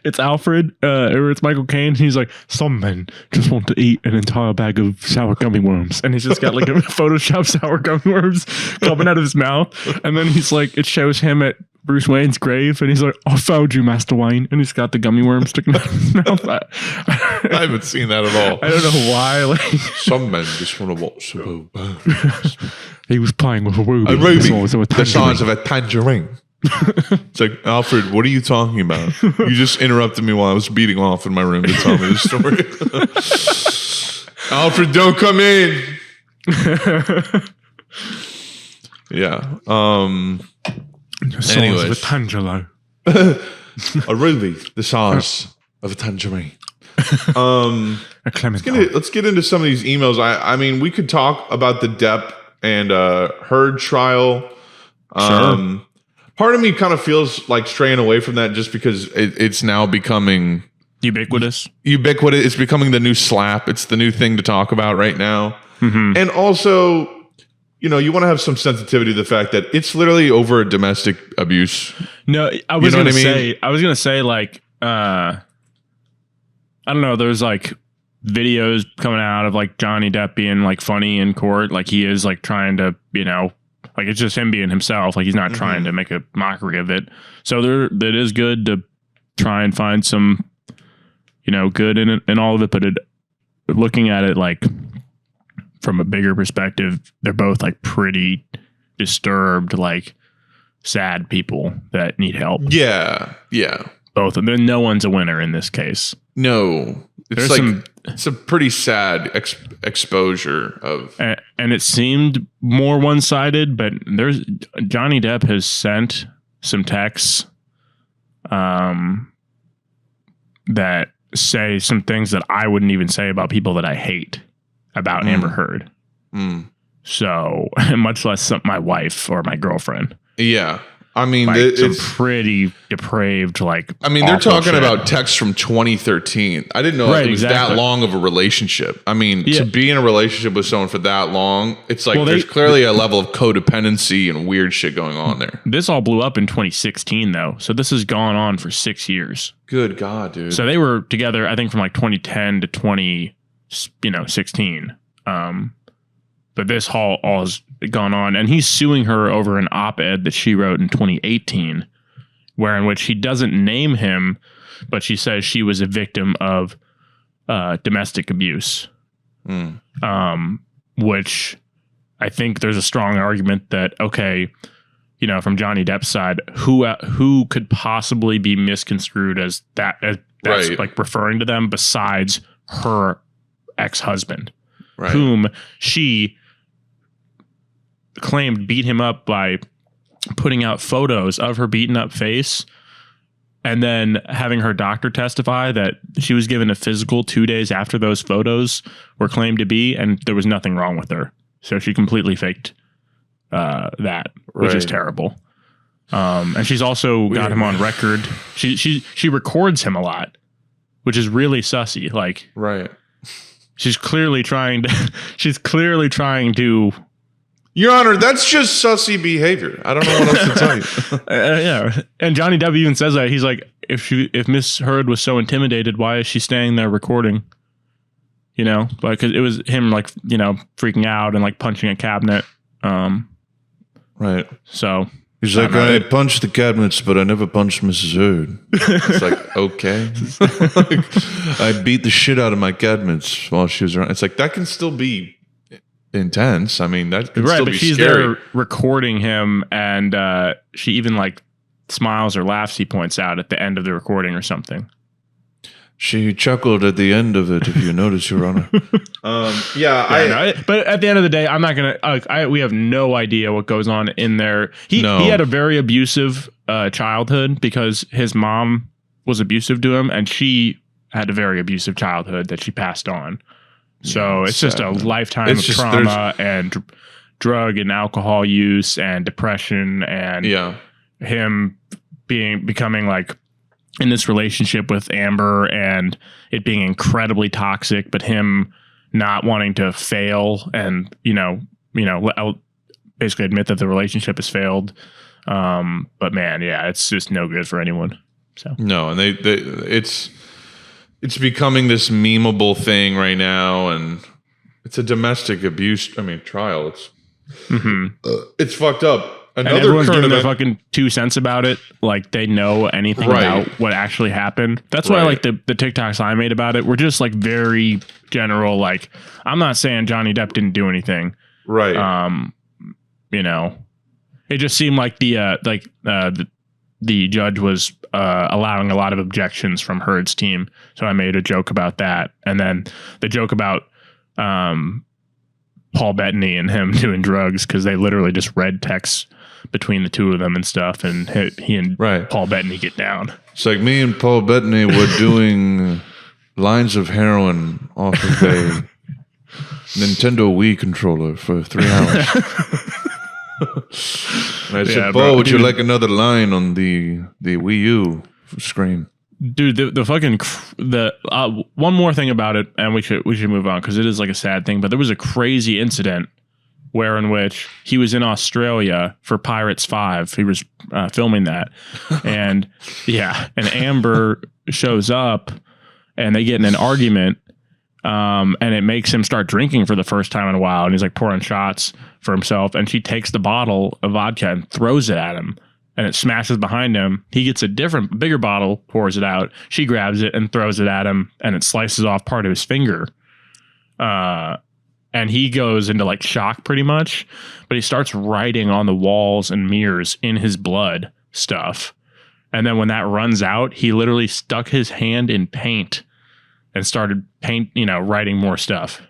it's Alfred or it's Michael Caine? He's like, some men just want to eat an entire bag of sour gummy worms, and he's just got like a Photoshop sour gummy worms coming out of his mouth, and then he's like, it shows him at Bruce Wayne's grave, and he's like, I found you, Master Wayne, and he's got the gummy worms sticking out of his mouth. I haven't seen that at all. I don't know why. Like, some men just want to watch the world. He was playing with a ruby. The size of a tangerine. It's like, Alfred, what are you talking about? You just interrupted me while I was beating off in my room to tell me the story. Alfred, don't come in. Yeah. Anyways, with Tangelo. A ruby the size of a tangerine. Let's get into some of these emails. I mean, we could talk about the Depp and Heard trial. Sure. Part of me kind of feels like straying away from that just because it's now becoming ubiquitous. It's becoming the new slap. It's the new thing to talk about right now. Mm-hmm. And also, you know, you want to have some sensitivity to the fact that it's literally over a domestic abuse. No, I was going to say like, I don't know. There's like videos coming out of like Johnny Depp being like funny in court. Like he is like trying to, you know, like it's just him being himself. Like he's not trying to make a mockery of it. So that is good to try and find some, you know, good in it and all of it. But looking at it like from a bigger perspective, they're both like pretty disturbed, like sad people that need help. Yeah. Both of them. No one's a winner in this case. No, it's a pretty sad exposure of, and it seemed more one-sided. But Johnny Depp has sent some texts, that say some things that I wouldn't even say about people that I hate about Amber Heard. So much less my wife or my girlfriend. Yeah. I mean, like some pretty depraved, like. I mean, they're talking about texts from 2013. I didn't know it was that long of a relationship. I mean, to be in a relationship with someone for that long, it's like there's clearly a level of codependency and weird shit going on there. This all blew up in 2016, though. So this has gone on for 6 years. Good God, dude. So they were together, I think, from like 2010 to 2016. But this all has gone on, and he's suing her over an op-ed that she wrote in 2018, in which he doesn't name him, but she says she was a victim of domestic abuse. Which I think there's a strong argument that, okay, you know, from Johnny Depp's side, who could possibly be misconstrued as that's like referring to them besides her ex-husband, whom she claimed beat him up by putting out photos of her beaten up face and then having her doctor testify that she was given a physical 2 days after those photos were claimed to be, and there was nothing wrong with her. So she completely faked that, which is terrible. And she's also got him on record. She records him a lot, which is really sussy. Like, she's clearly trying to. Your Honor, that's just sussy behavior. I don't know what else to tell you. Yeah, and Johnny Depp even says that. He's like, if Miss Heard was so intimidated, why is she staying there recording? You know, because it was him, like, you know, freaking out and like punching a cabinet. So he's like, I punched the cabinets, but I never punched Mrs. Heard. It's like, okay. I beat the shit out of my cabinets while she was around. It's like, that can still be intense. I mean, that could still be she's scary. there recording him, and she even like smiles or laughs, he points out, at the end of the recording or something. She chuckled at the end of it, if you notice, Your Honor. But at the end of the day, I'm not gonna. We have no idea what goes on in there. He had a very abusive childhood because his mom was abusive to him, and she had a very abusive childhood that she passed on. So it's just a lifetime of trauma and drug and alcohol use and depression and him becoming like in this relationship with Amber and it being incredibly toxic, but him not wanting to fail and, you know, basically admit that the relationship has failed. But man, it's just no good for anyone. So no, and it's becoming this memeable thing right now, and it's a domestic abuse. I mean, trial. It's fucked up. And everyone's giving their fucking 2 cents about it, like they know anything about what actually happened. That's why, like the TikToks I made about it were just like very general. Like, I'm not saying Johnny Depp didn't do anything, you know, it just seemed like the judge was allowing a lot of objections from Heard's team. So I made a joke about that. And then the joke about Paul Bettany and him doing drugs, because they literally just read texts between the two of them and stuff. And he and Paul Bettany get down. It's like me and Paul Bettany were doing lines of heroin off of a Nintendo Wii controller for 3 hours. And I said, Paul, would you like another line on the Wii U screen? Dude, the one more thing about it, and we should move on because it is like a sad thing. But there was a crazy incident in which he was in Australia for Pirates 5. He was filming that, and Amber shows up, and they get in an argument, and it makes him start drinking for the first time in a while, and he's like pouring shots for himself, and she takes the bottle of vodka and throws it at him. And it smashes behind him. He gets a bigger bottle, pours it out. She grabs it and throws it at him, and it slices off part of his finger. And he goes into like shock pretty much, but he starts writing on the walls and mirrors in his blood stuff. And then when that runs out, he literally stuck his hand in paint and started writing more stuff.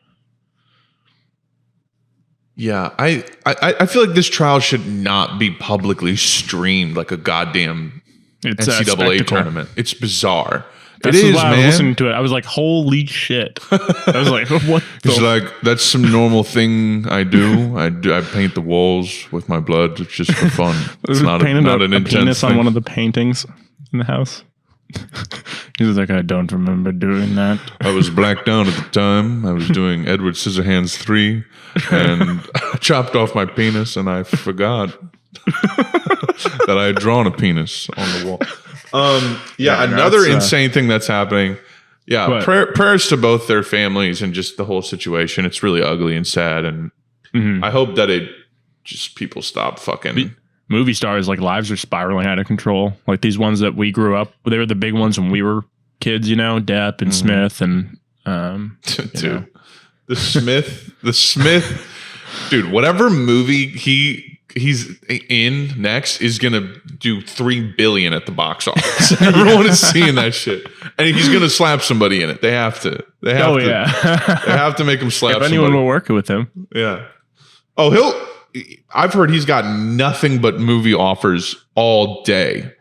Yeah, I feel like this trial should not be publicly streamed like a goddamn NCAA tournament. It's bizarre. It is, man. I was listening to it. I was like, holy shit. I was like, what? It's like, that's some normal thing I do. I paint the walls with my blood. It's just for fun. It's not an intense penis thing. On one of the paintings in the house. He was like, I don't remember doing that. I was blacked out at the time. I was doing Edward Scissorhands 3, and I chopped off my penis, and I forgot that I had drawn a penis on the wall. Another insane thing that's happening. Yeah, prayers to both their families and just the whole situation. It's really ugly and sad, and I hope that people stop fucking. Movie stars, like, lives are spiraling out of control. Like these ones that we grew up, they were the big ones when we were kids, Depp and Smith and dude, the Smith, dude, whatever movie he's in next is gonna do $3 billion at the box office. Everyone is seeing that shit, and he's gonna slap somebody in it. They have to. They have to make him slap. If anyone will work with him, yeah. Oh, I've heard he's got nothing but movie offers all day.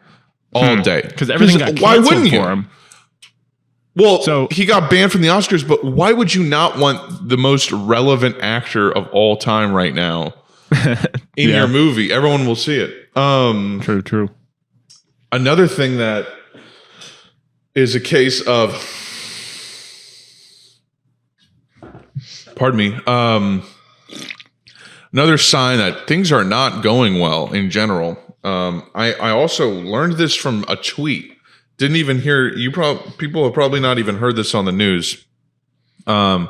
Because everything got canceled for him. Well, so he got banned from the Oscars, but why would you not want the most relevant actor of all time right now in your movie? Everyone will see it. True. Another thing that is a case of, pardon me, another sign that things are not going well in general. I also learned this from a tweet. Didn't even hear people have probably not even heard this on the news. And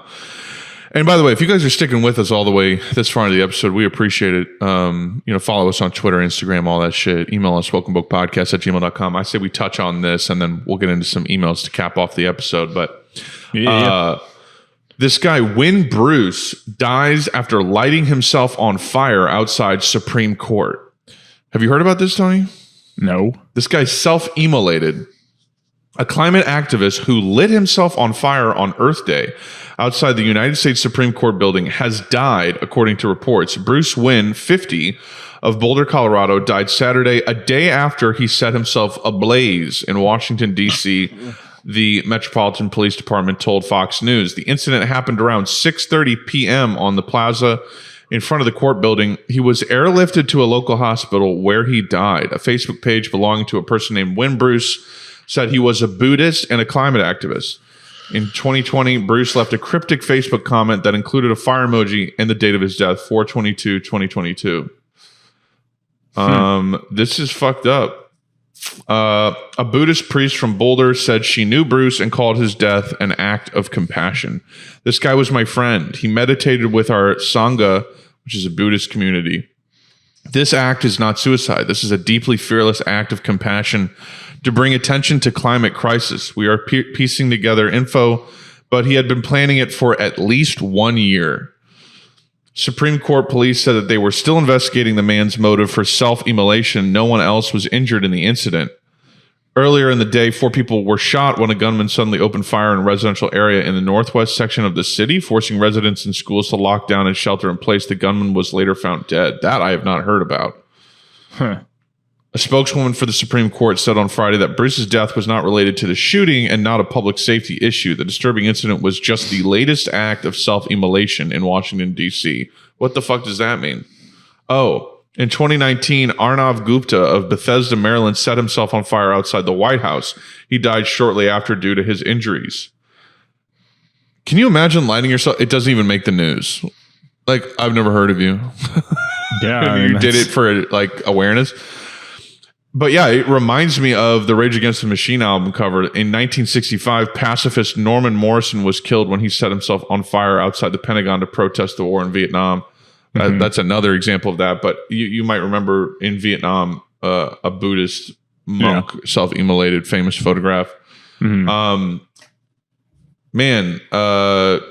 by the way, if you guys are sticking with us all the way this far into the episode, we appreciate it. Follow us on Twitter, Instagram, all that shit. Email us, welcomebokepodcast@gmail.com. I say we touch on this, and then we'll get into some emails to cap off the episode. But this guy, Win Bruce, dies after lighting himself on fire outside Supreme Court. Have you heard about this, Tony? No. This guy self-immolated. A climate activist who lit himself on fire on Earth Day outside the United States Supreme Court building has died, according to reports. Bruce Wynn, 50, of Boulder, Colorado, died Saturday, a day after he set himself ablaze in Washington, D.C., the Metropolitan Police Department told Fox News. The incident happened around 6:30 p.m. on the plaza in front of the court building. He was airlifted to a local hospital where he died. A Facebook page belonging to a person named Win Bruce said he was a Buddhist and a climate activist. In 2020, Bruce left a cryptic Facebook comment that included a fire emoji and the date of his death, 4/22/2022. This is fucked up. A Buddhist priest from Boulder said she knew Bruce and called his death an act of compassion. This guy was my friend. He meditated with our Sangha, which is a Buddhist community. This act is not suicide. This is a deeply fearless act of compassion to bring attention to climate crisis. We are piecing together info, but he had been planning it for at least 1 year. Supreme Court police said that they were still investigating the man's motive for self-immolation. No one else was injured in the incident. Earlier in the day, 4 people were shot when a gunman suddenly opened fire in a residential area in the northwest section of the city, forcing residents and schools to lock down and shelter in place. The gunman was later found dead. That I have not heard about. Huh. A spokeswoman for the Supreme Court said on Friday that Bruce's death was not related to the shooting and not a public safety issue. The disturbing incident was just the latest act of self-immolation in Washington, D.C. What the fuck does that mean? Oh, in 2019, Arnav Gupta of Bethesda, Maryland, set himself on fire outside the White House. He died shortly after due to his injuries. Can you imagine lighting yourself? It doesn't even make the news. Like, I've never heard of you. Yeah. You did it for like awareness. But yeah, it reminds me of the Rage Against the Machine album cover. In 1965, pacifist Norman Morrison was killed when he set himself on fire outside the Pentagon to protest the war in Vietnam. That's another example of that. But you might remember in Vietnam, a Buddhist monk self-immolated, famous photograph.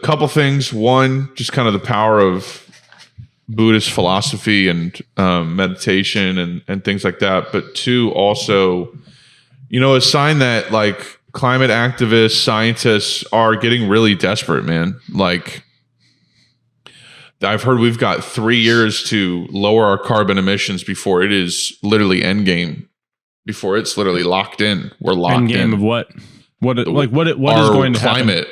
Couple things. One, just kind of the power of Buddhist philosophy and meditation and things like that. But two, also, a sign that like climate activists, scientists are getting really desperate, man. Like, I've heard we've got 3 years to lower our carbon emissions before it is literally endgame. Before it's literally locked in. We're locked in. Endgame of what? What is going to happen?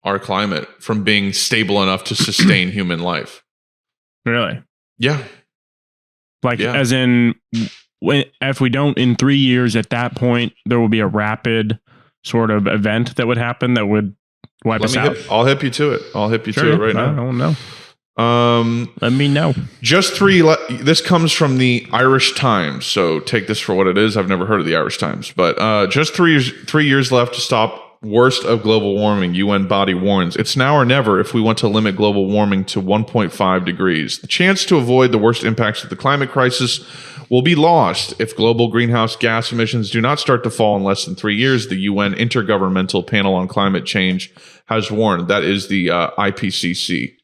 Our climate from being stable enough to sustain human life. Really? Yeah. As in, if we don't in 3 years, at that point, there will be a rapid sort of event that would happen that would wipe us out. I'll hip you to it. I'll hip you to it right now. I don't know. Let me know. This comes from the Irish Times, so take this for what it is. I've never heard of the Irish Times, but just 3 years left to stop worst of global warming. UN body warns it's now or never if we want to limit global warming to 1.5 degrees. The chance to avoid the worst impacts of the climate crisis will be lost if global greenhouse gas emissions do not start to fall in less than 3 years, the UN Intergovernmental Panel on Climate Change has warned. That is the IPCC.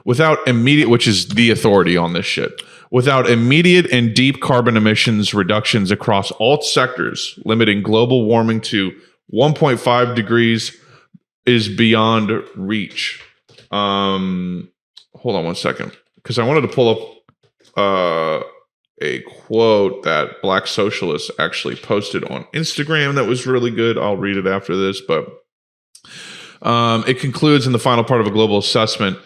Which is the authority on this shit. Without immediate and deep carbon emissions reductions across all sectors, limiting global warming to 1.5 degrees is beyond reach. Hold on one second, because I wanted to pull up a quote that Black Socialists actually posted on Instagram that was really good. I'll read it after this, but it concludes in the final part of a global assessment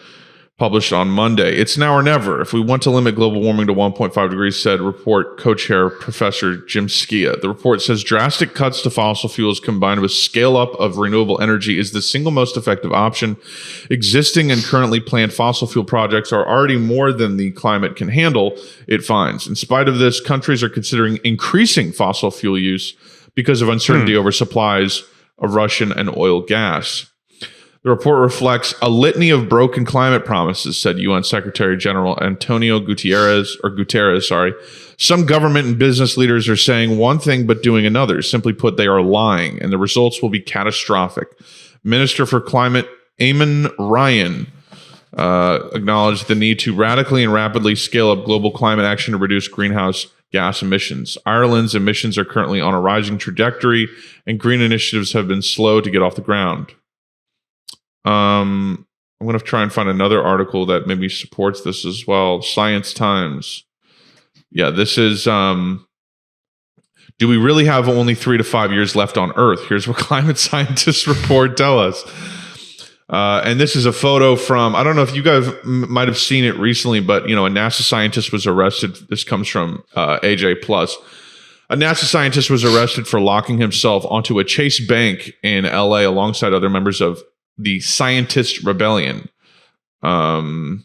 published on Monday. It's now or never if we want to limit global warming to 1.5 degrees, said report co-chair Professor Jim Skia. The report says drastic cuts to fossil fuels combined with scale up of renewable energy is the single most effective option. Existing and currently planned fossil fuel projects are already more than the climate can handle, it finds. In spite of this, countries are considering increasing fossil fuel use because of uncertainty over supplies of Russian and oil gas. The report reflects a litany of broken climate promises, said UN Secretary General Antonio Guterres. Some government and business leaders are saying one thing but doing another. Simply put, they are lying, and the results will be catastrophic. Minister for Climate Eamon Ryan acknowledged the need to radically and rapidly scale up global climate action to reduce greenhouse gas emissions. Ireland's emissions are currently on a rising trajectory, and green initiatives have been slow to get off the ground. I'm going to try and find another article that maybe supports this as well. Science Times. Yeah, this is, do we really have only 3 to 5 years left on Earth? Here's what climate scientists report tell us. And this is a photo from, I don't know if you guys might have seen it recently, but, a NASA scientist was arrested. This comes from AJ Plus. A NASA scientist was arrested for locking himself onto a Chase Bank in LA alongside other members of the Scientist Rebellion. Commenting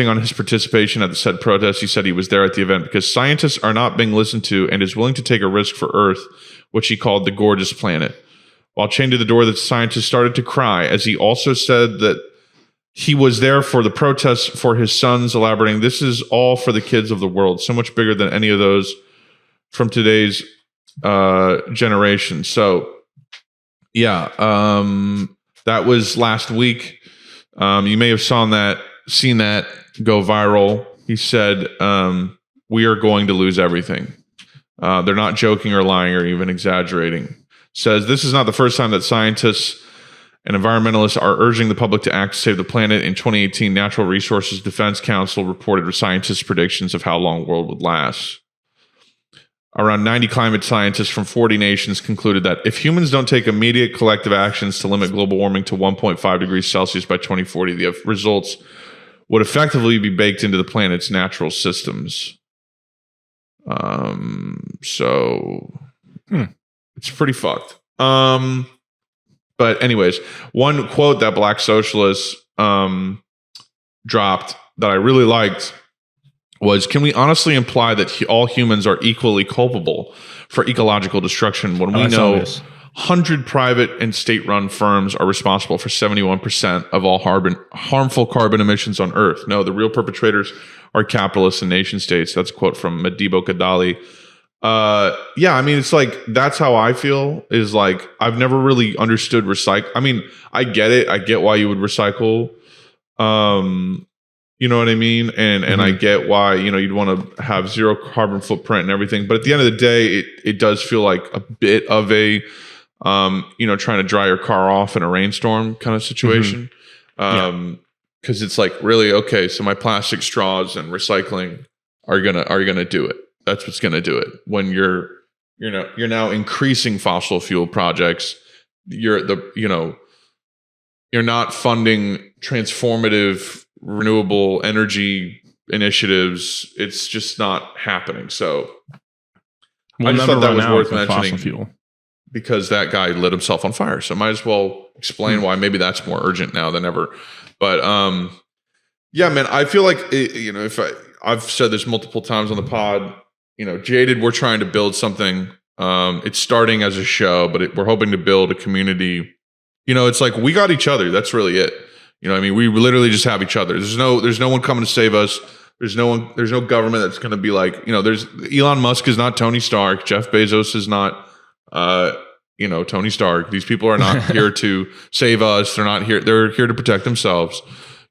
on his participation at the said protest, he said he was there at the event because scientists are not being listened to and is willing to take a risk for Earth, which he called the gorgeous planet. While chained to the door, the scientist started to cry, as he also said that he was there for the protests for his sons, elaborating, "This is all for the kids of the world, so much bigger than any of those from today's generation." So, yeah, that was last week. You may have seen that go viral. He said, "We are going to lose everything." They're not joking or lying or even exaggerating. Says this is not the first time that scientists and environmentalists are urging the public to act to save the planet. In 2018, Natural Resources Defense Council reported scientists' predictions of how long the world would last. around 90 climate scientists from 40 nations concluded that if humans don't take immediate collective actions to limit global warming to 1.5 degrees Celsius by 2040, the results would effectively be baked into the planet's natural systems. So it's pretty fucked. But anyways, one quote that Black socialists dropped that I really liked was, can we honestly imply that all humans are equally culpable for ecological destruction when we know 100 private and state-run firms are responsible for 71% of all harmful carbon emissions on Earth? No, the real perpetrators are capitalists and nation states. That's a quote from Madibo Kadali. Yeah, I mean, it's like, that's how I feel, is like, I've never really understood recycle. I mean, I get it. I get why you would recycle. You know what I mean? And I get why, you'd want to have zero carbon footprint and everything. But at the end of the day, it does feel like a bit of a, trying to dry your car off in a rainstorm kind of situation. Because it's like, really, okay, so my plastic straws and recycling are gonna do it. That's what's gonna do it. When you're now increasing fossil fuel projects, you're not funding transformative renewable energy initiatives. It's just not happening. So I just thought that was worth mentioning fuel, because that guy lit himself on fire. So might as well explain why maybe that's more urgent now than ever. But yeah, man, I feel like I've said this multiple times on the pod. Jaded, we're trying to build something. It's starting as a show, but we're hoping to build a community. It's like, we got each other. That's really it. I mean, we literally just have each other. There's no one coming to save us. There's no government that's going to be like, there's Elon Musk is not Tony Stark. Jeff Bezos is not, Tony Stark. These people are not here to save us. They're not here. They're here to protect themselves.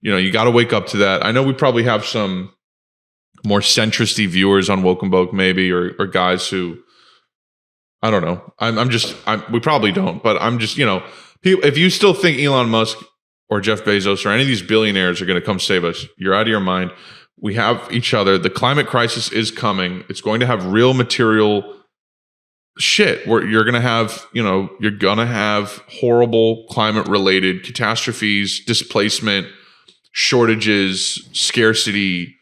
You got to wake up to that. I know we probably have some more centristy viewers on Woke and Boke, maybe, or guys who, I don't know. We probably don't, but I'm just, if you still think Elon Musk or Jeff Bezos or any of these billionaires are going to come save us, you're out of your mind. We have each other. The climate crisis is coming. It's going to have real material shit where you're going to have horrible climate related catastrophes, displacement, shortages, scarcity,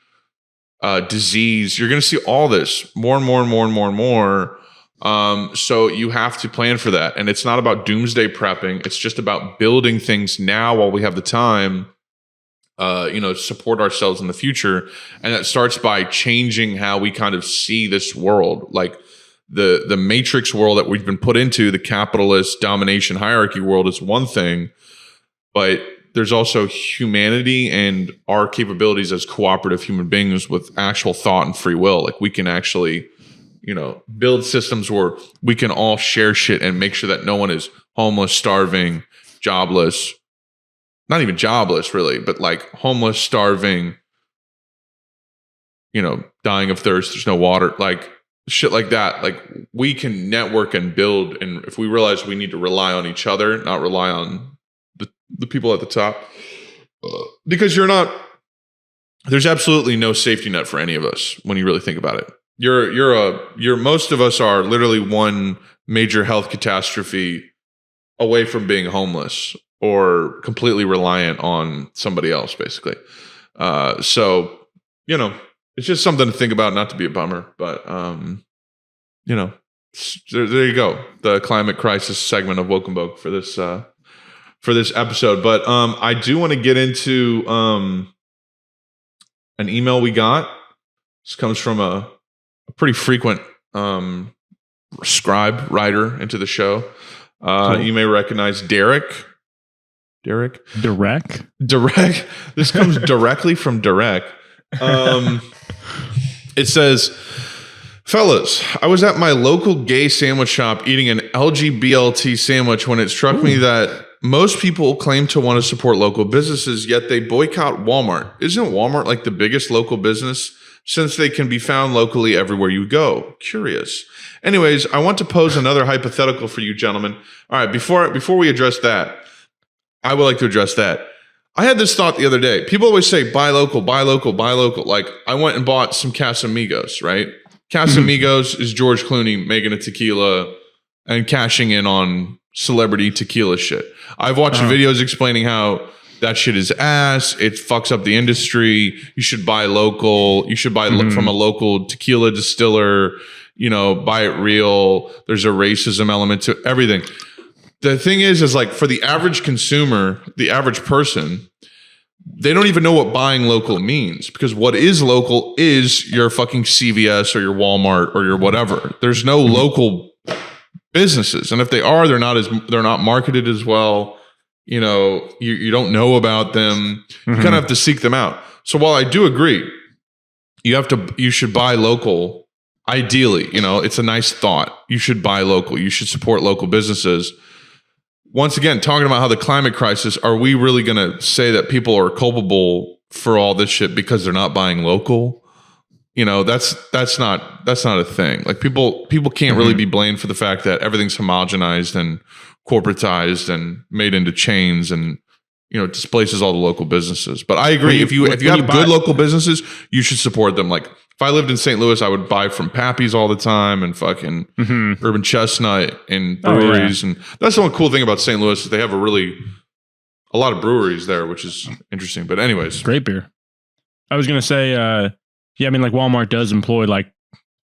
disease. You're going to see all this more and more and more and more and more. So you have to plan for that. And it's not about doomsday prepping. It's just about building things now while we have the time, to support ourselves in the future. And that starts by changing how we kind of see this world. Like the matrix world that we've been put into, the capitalist domination hierarchy world, is one thing, but there's also humanity and our capabilities as cooperative human beings with actual thought and free will. Like we can actually, build systems where we can all share shit and make sure that no one is homeless, starving, jobless, not even jobless really, but like homeless, starving, dying of thirst. There's no water, like shit like that. Like we can network and build. And if we realize we need to rely on each other, not rely on the people at the top, because there's absolutely no safety net for any of us when you really think about it. Most of us are literally one major health catastrophe away from being homeless or completely reliant on somebody else, basically. So, it's just something to think about, not to be a bummer, but, there you go. The climate crisis segment of Woke and Boke for this episode. But I do want to get into an email we got. This comes from a pretty frequent scribe writer into the show. Cool. You may recognize Derek. Direct. This comes directly from Direct. It says, fellas, I was at my local gay sandwich shop eating an LGBLT sandwich when it struck me that most people claim to want to support local businesses, yet they boycott Walmart. Isn't Walmart like the biggest local business, since they can be found locally everywhere you go? Curious. Anyways, I want to pose another hypothetical for you gentlemen. All right, before we address that, I would like to address that. I had this thought the other day. People always say, buy local, buy local, buy local. Like, I went and bought some Casamigos, right? Casamigos is George Clooney making a tequila and cashing in on celebrity tequila shit. I've watched videos explaining how that shit is ass. It fucks up the industry. You should buy local. You should buy from a local tequila distiller. You know, buy it real. There's a racism element to everything. The thing is like for the average consumer, the average person, they don't even know what buying local means, because what is local is your fucking CVS or your Walmart or your whatever. There's no local businesses, and if they are, they're not marketed as well. You know, you don't know about them. You kind of have to seek them out. So while I do agree, you should buy local. Ideally, you know, it's a nice thought. You should buy local. You should support local businesses. Once again, talking about how the climate crisis, are we really going to say that people are culpable for all this shit because they're not buying local? You know, that's not a thing. Like people can't really be blamed for the fact that everything's homogenized and corporatized and made into chains and, you know, displaces all the local businesses. But I agree. If you have good local businesses, you should support them. Like if I lived in St. Louis, I would buy from Pappy's all the time and fucking Urban Chestnut and breweries. And that's the one cool thing about St. Louis is they have a lot of breweries there, which is interesting. But anyways. Great beer. I was going to say, yeah, I mean, like Walmart does employ like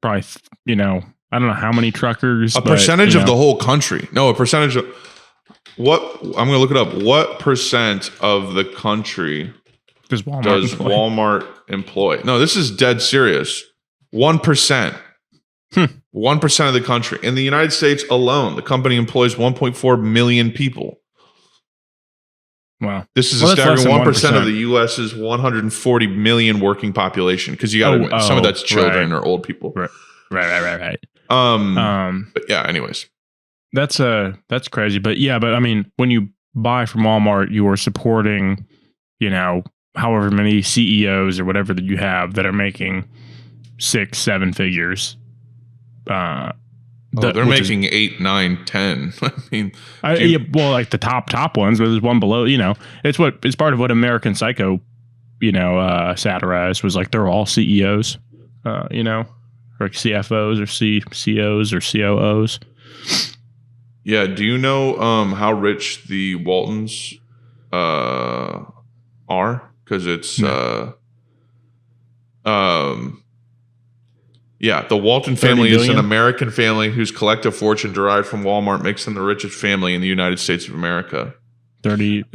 probably, you know, I don't know how many truckers. A percentage of the whole country. No, a percentage of what, I'm going to look it up. What percent of the country does Walmart employ? No, this is dead serious. 1%. 1% of the country. In the United States alone, the company employs 1.4 million people. Wow. This is a staggering 1% of the U.S.'s 140 million working population, because you got some of that's children or old people. Right. But yeah, anyways. That's crazy. But yeah, I mean, when you buy from Walmart, you are supporting, you know, however many CEOs or whatever that you have that are making 6-7 figures. They're making 8, 9, 10. I mean, well, like the top ones, but there's one below. You know, it's part of what American Psycho, you know, satirized, was like they're all CEOs, you know, or like CFOs or COs or COOs. Yeah. Do you know how rich the Waltons are? Because it's yeah, the Walton family is an American family whose collective fortune derived from Walmart makes them the richest family in the United States of America.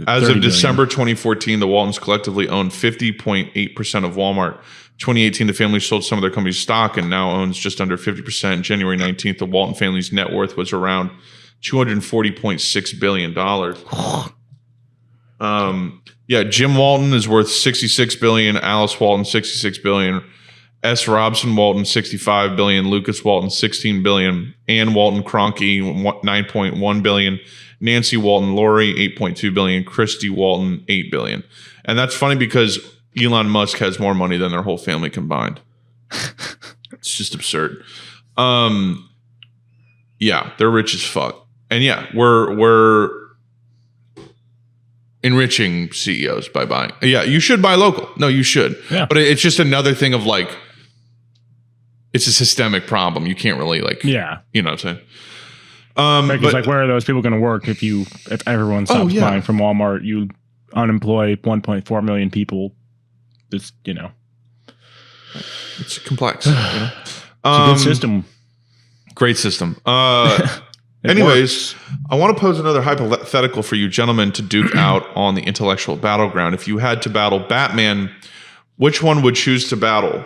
As of December 2014, the Waltons collectively owned 50.8% of Walmart. 2018, the family sold some of their company's stock and now owns just under 50%. January 19th, the Walton family's net worth was around $240.6 billion. Yeah, Jim Walton is worth $66 billion. Alice Walton, $66 billion. S. Robson Walton, $65 billion. Lucas Walton, $16 billion. Ann Walton Cronky, $9.1 billion. Nancy Walton Lori, $8.2 billion. Christy Walton, $8 billion. And that's funny because Elon Musk has more money than their whole family combined. It's just absurd. Yeah, they're rich as fuck. And yeah, we're enriching CEOs by buying. Yeah, you should buy local. No, you should. Yeah. But it's just another thing of like, it's a systemic problem. You can't really like, you know what I'm saying? Because like, where are those people going to work if everyone stops buying from Walmart? You unemploy 1.4 million people. It's, you know, it's complex. You know? It's a good system. Great system. Anyways, I want to pose another hypothetical for you gentlemen to duke out on the intellectual battleground. If you had to battle Batman, which one would choose to battle?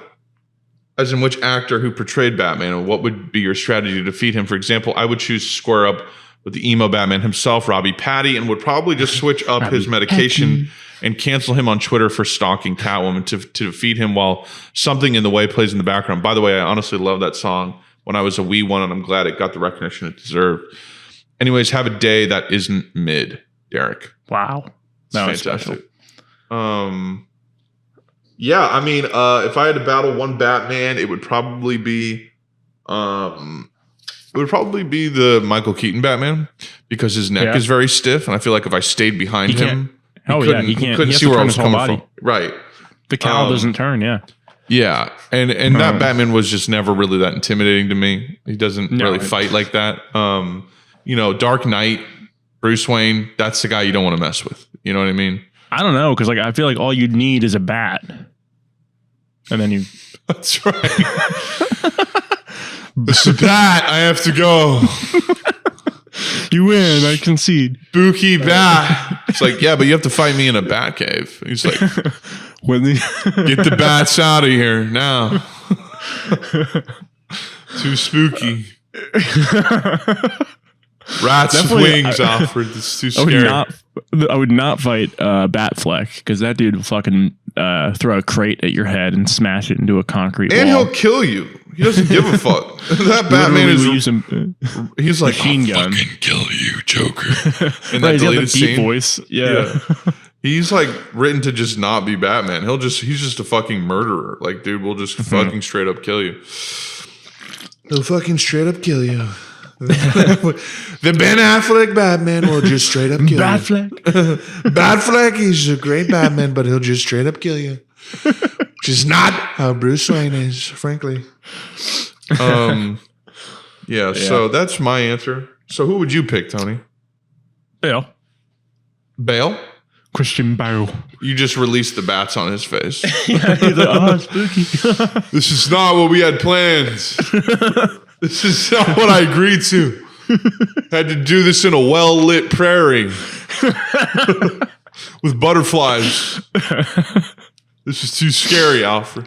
As in which actor who portrayed Batman, and what would be your strategy to defeat him? For example, I would choose to square up with the emo Batman himself, Robbie Patty, and would probably just switch up his medication and cancel him on Twitter for stalking Catwoman to defeat him while Something in the Way plays in the background. By the way, I honestly love that song when I was a wee one, and I'm glad it got the recognition it deserved. Anyways, have a day that isn't mid, Derek. Wow. That's fantastic. Yeah, I mean, if I had to battle one Batman, it would probably be the Michael Keaton Batman, because his neck is very stiff, and I feel like if I stayed behind him, he couldn't see where I was coming from. Right. The cowl doesn't turn, Yeah, and that Batman was just never really that intimidating to me. He doesn't really fight like that. Dark Knight, Bruce Wayne, that's the guy you don't want to mess with. You know what I mean? I don't know, because like I feel like all you need is a bat, and then you. That's right. It's a bat. I have to go. You win. I concede. Spooky bat. It's like, yeah, but you have to fight me in a bat cave. He's like, get the bats out of here now. Too spooky. Rats with wings, Alfred. It's too scary. I would not fight Batfleck, because that dude will fucking throw a crate at your head and smash it into a concrete and wall. He'll kill you. He doesn't give a fuck. That Batman is. He's like, machine gun. Fucking kill you, Joker. In that deleted scene. Deep voice. Yeah. He's like written to just not be Batman. He's just a fucking murderer. Like, dude, we'll just fucking straight up kill you. He'll fucking straight up kill you. The Ben Affleck Batman will just straight up kill you. Batfleck, he's a great Batman, but he'll just straight up kill you. Which is not how Bruce Wayne is, frankly. Yeah, so that's my answer. So who would you pick, Tony? Bale. Bale? Christian Bale. You just released the bats on his face. Yeah, he's like, oh, spooky. This is not what we had planned. This is not what I agreed to. Had to do this in a well-lit prairie with butterflies. This is too scary, Alfred.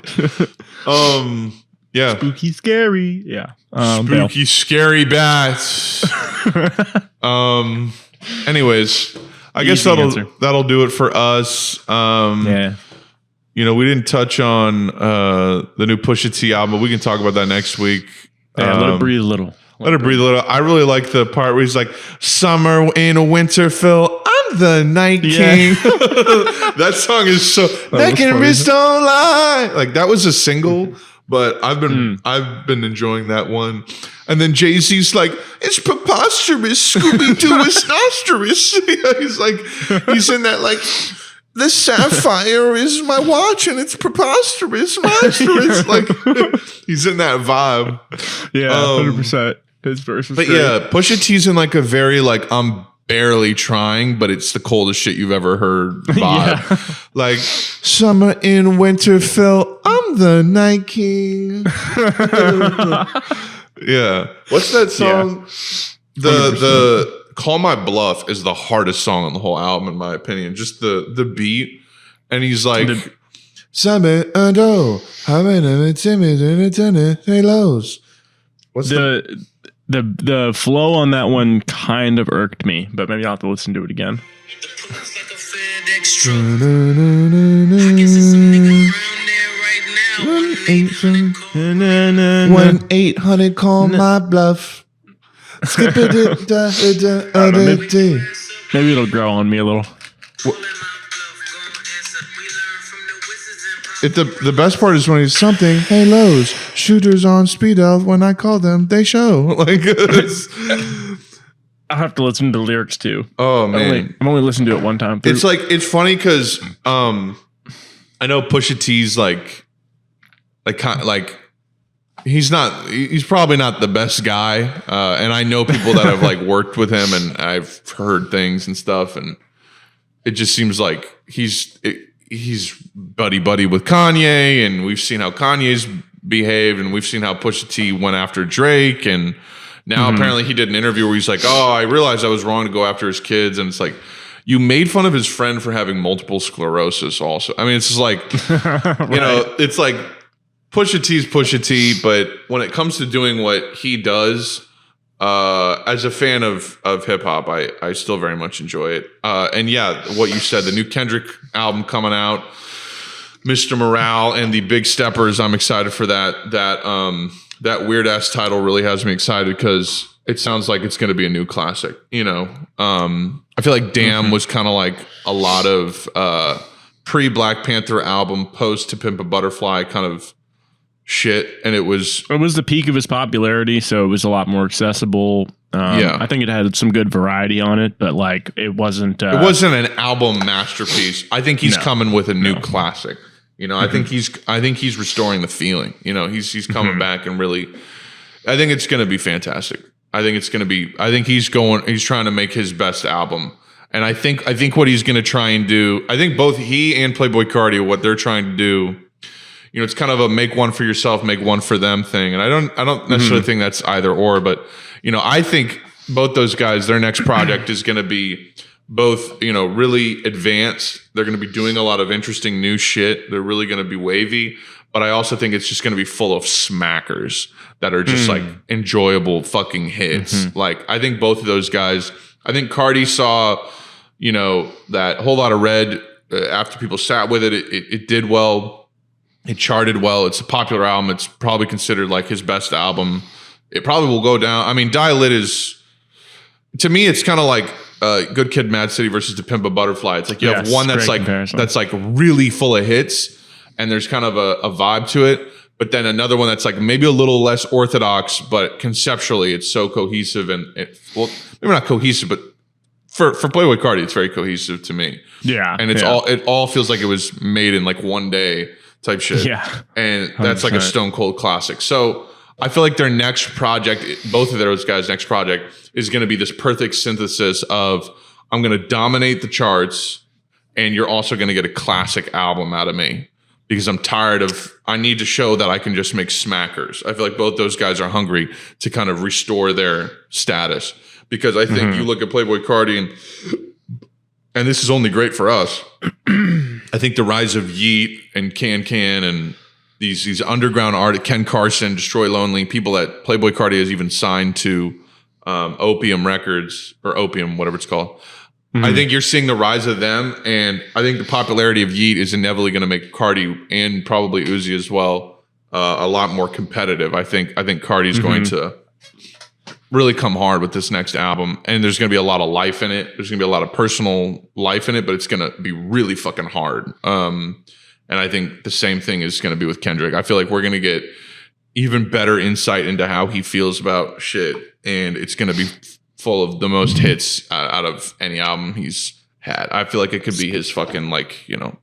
Yeah. Spooky, scary. Yeah. Spooky, Bale. Scary bats. Anyways, I guess that'll do it for us. Yeah. We didn't touch on the new Pusha T album, but we can talk about that next week. Yeah, let it breathe a little. Let it breathe a little. I really like the part where he's like, "Summer in a Winterfell, I'm the Night King." That song is so. Neck and wrist don't lie. Like, that was a single, but I've been enjoying that one. And then Jay-Z's like, "It's preposterous. Scooby Doo is nostrous." He's in that like. The sapphire is my watch, and it's preposterous, monstrous. Like, he's in that vibe. Yeah, 100%. His verse was great. Yeah, Pusha T's in like a very like I'm barely trying, but it's the coldest shit you've ever heard vibe. Yeah. Like, summer in Winterfell, I'm the Night King. Yeah. What's that song? Yeah. The Call My Bluff is the hardest song on the whole album, in my opinion. Just the beat. And he's like, What's the flow on that one kind of irked me, but maybe I'll have to listen to it again. 1-800 Call My Bluff. Maybe it'll grow on me a little. The best part is when he's something. Hey, Lowe's shooters on speed elf. When I call them, they show. Like, I'll have to listen to the lyrics too. Oh man, I'm only listened to it one time. It's like, it's funny because I know Pusha T's he's probably not the best guy. And I know people that have like worked with him, and I've heard things and stuff. And it just seems like he's buddy with Kanye, and we've seen how Kanye's behaved, and we've seen how Pusha T went after Drake. And now apparently he did an interview where he's like, oh, I realized I was wrong to go after his kids. And it's like, you made fun of his friend for having multiple sclerosis also. I mean, it's just like, right. It's like, Pusha T's Pusha T, but when it comes to doing what he does, as a fan of hip hop, I still very much enjoy it. And yeah, what you said, the new Kendrick album coming out, Mr. Morale and the Big Steppers, I'm excited for that. That weird ass title really has me excited because it sounds like it's going to be a new classic. I feel like Damn was kind of like a lot of pre Black Panther album, post To Pimp a Butterfly kind of shit, and it was the peak of his popularity, so it was a lot more accessible. I think it had some good variety on it, but like it wasn't an album masterpiece. I think he's coming with a new classic. You know, I think he's restoring the feeling. You know, he's coming back and really. I think it's going to be fantastic. I think he's trying to make his best album. And I think what he's going to try and do, I think both he and Playboi Carti, what they're trying to do, you know, it's kind of a make one for yourself, make one for them thing. And I don't necessarily think that's either or, but you know, I think both those guys, their next project is going to be both, you know, really advanced. They're going to be doing a lot of interesting new shit. They're really going to be wavy, but I also think it's just going to be full of smackers that are just like enjoyable fucking hits. Like I think both of those guys, I think Carti saw, you know, that Whole Lot of Red after people sat with it, it did well. It charted well. It's a popular album. It's probably considered like his best album. It probably will go down. I mean, Die Lit is, to me, it's kind of like Good Kid, Mad City versus To Pimp a Butterfly. It's like you have one that's like really full of hits, and there's kind of a vibe to it. But then another one that's like maybe a little less orthodox, but conceptually it's so cohesive and well, maybe not cohesive, but for Playboi Carti, it's very cohesive to me. Yeah, and it all feels like it was made in like one day type shit. Yeah, and that's 100%. Like a stone cold classic. So I feel like their next project, both of those guys' next project, is going to be this perfect synthesis of I'm going to dominate the charts, and you're also going to get a classic album out of me. Because I'm tired of, I need to show that I can just make smackers. I feel like both those guys are hungry to kind of restore their status. Because I think you look at Playboi Carti and this is only great for us. I think the rise of Yeet and Can and these underground artists, Ken Carson, Destroy Lonely, people that Playboi Carti has even signed to Opium Records or Opium, whatever it's called. I think you're seeing the rise of them, and I think the popularity of Yeet is inevitably going to make Carti and probably Uzi as well a lot more competitive. I think Carti's going to really come hard with this next album, and there's going to be a lot of life in it. There's going to be a lot of personal life in it, but it's going to be really fucking hard. And I think the same thing is going to be with Kendrick. I feel like we're going to get even better insight into how he feels about shit, and it's going to be full of the most hits out of any album he's had. I feel like it could be his fucking, like, you know,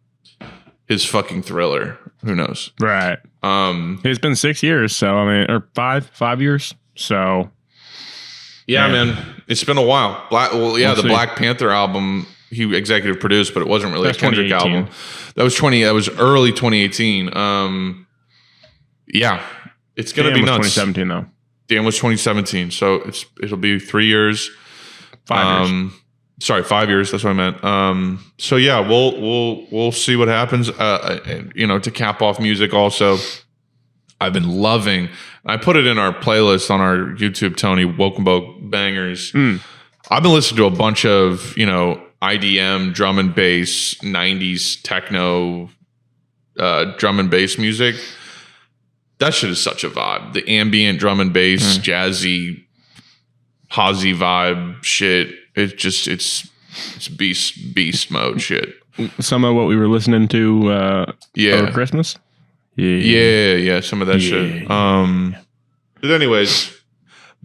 his fucking Thriller. Who knows? Right. It's been 6 years, so I mean, or 5 years. So yeah, man, it's been a while. The Black Panther album he executive produced, but it wasn't really a Kendrick album. That was early 2018. Yeah, it's gonna be nuts. 2017 though. Damn was 2017, so it'll be 3 years. 5 years. Sorry, 5 years. That's what I meant. So yeah, we'll see what happens. You know, to cap off music, also, I've been loving. I put it in our playlist on our YouTube, Tony Woke and Boke Bangers. I've been listening to a bunch of, you know, IDM, drum and bass, 90s techno, drum and bass music. That shit is such a vibe. The ambient drum and bass, jazzy, posy vibe shit. It's beast mode shit. Some of what we were listening to over Christmas. Yeah, some of that shit. But anyways,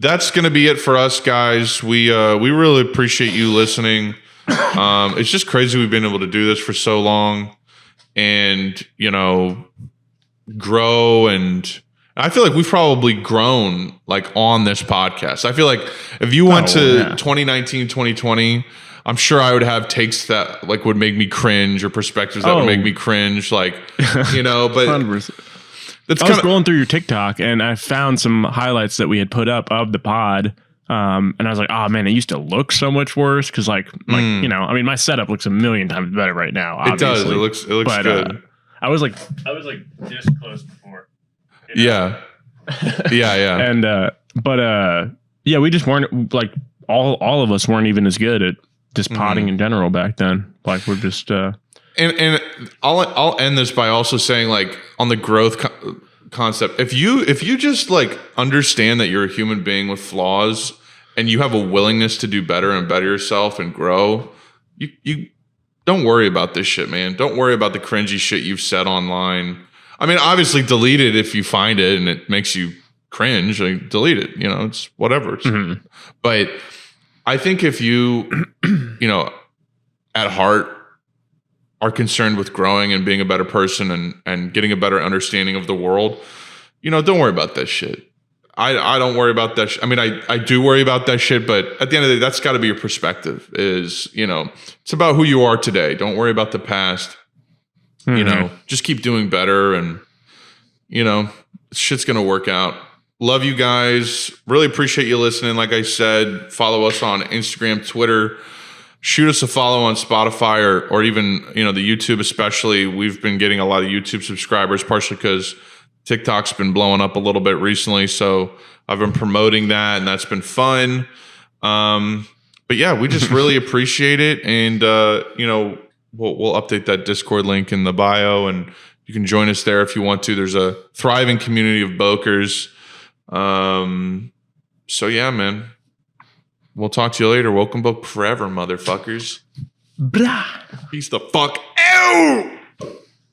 that's gonna be it for us, guys. We really appreciate you listening. It's just crazy we've been able to do this for so long, and you know, grow. And I feel like we've probably grown like on this podcast. I feel like if you went to 2019, 2020, I'm sure I would have takes that like would make me cringe, or perspectives that would make me cringe, like, you know, but 100%. I was scrolling through your TikTok and I found some highlights that we had put up of the pod. And I was like, oh man, it used to look so much worse. Cause like, you know, I mean, my setup looks a million times better right now. Obviously. It does. It looks good. I was like this close before. You know? Yeah. And, yeah, we just weren't like all of us weren't even as good at just potting in general back then. Like we're just, and I'll end this by also saying, like, on the growth concept, if you just like understand that you're a human being with flaws and you have a willingness to do better and better yourself and grow, you don't worry about this shit, man. Don't worry about the cringy shit you've said online. I mean, obviously delete it if you find it and it makes you cringe. Like, delete it, you know, it's whatever. But I think if you, you know, at heart, are concerned with growing and being a better person and getting a better understanding of the world, don't worry about that shit. I don't worry about that. I mean, I do worry about that shit, but at the end of the day, that's got to be your perspective is, it's about who you are today. Don't worry about the past. Just keep doing better and, shit's going to work out. Love you guys. Really appreciate you listening. Like I said, follow us on Instagram, Twitter. Shoot us a follow on Spotify or even, the YouTube especially. We've been getting a lot of YouTube subscribers, partially because TikTok's been blowing up a little bit recently. So I've been promoting that and that's been fun. But yeah, we just really appreciate it. And, we'll update that Discord link in the bio and you can join us there if you want to. There's a thriving community of Bokers. So yeah, man, we'll talk to you later. Welcome Boke forever, motherfuckers. Blah. Peace the fuck out.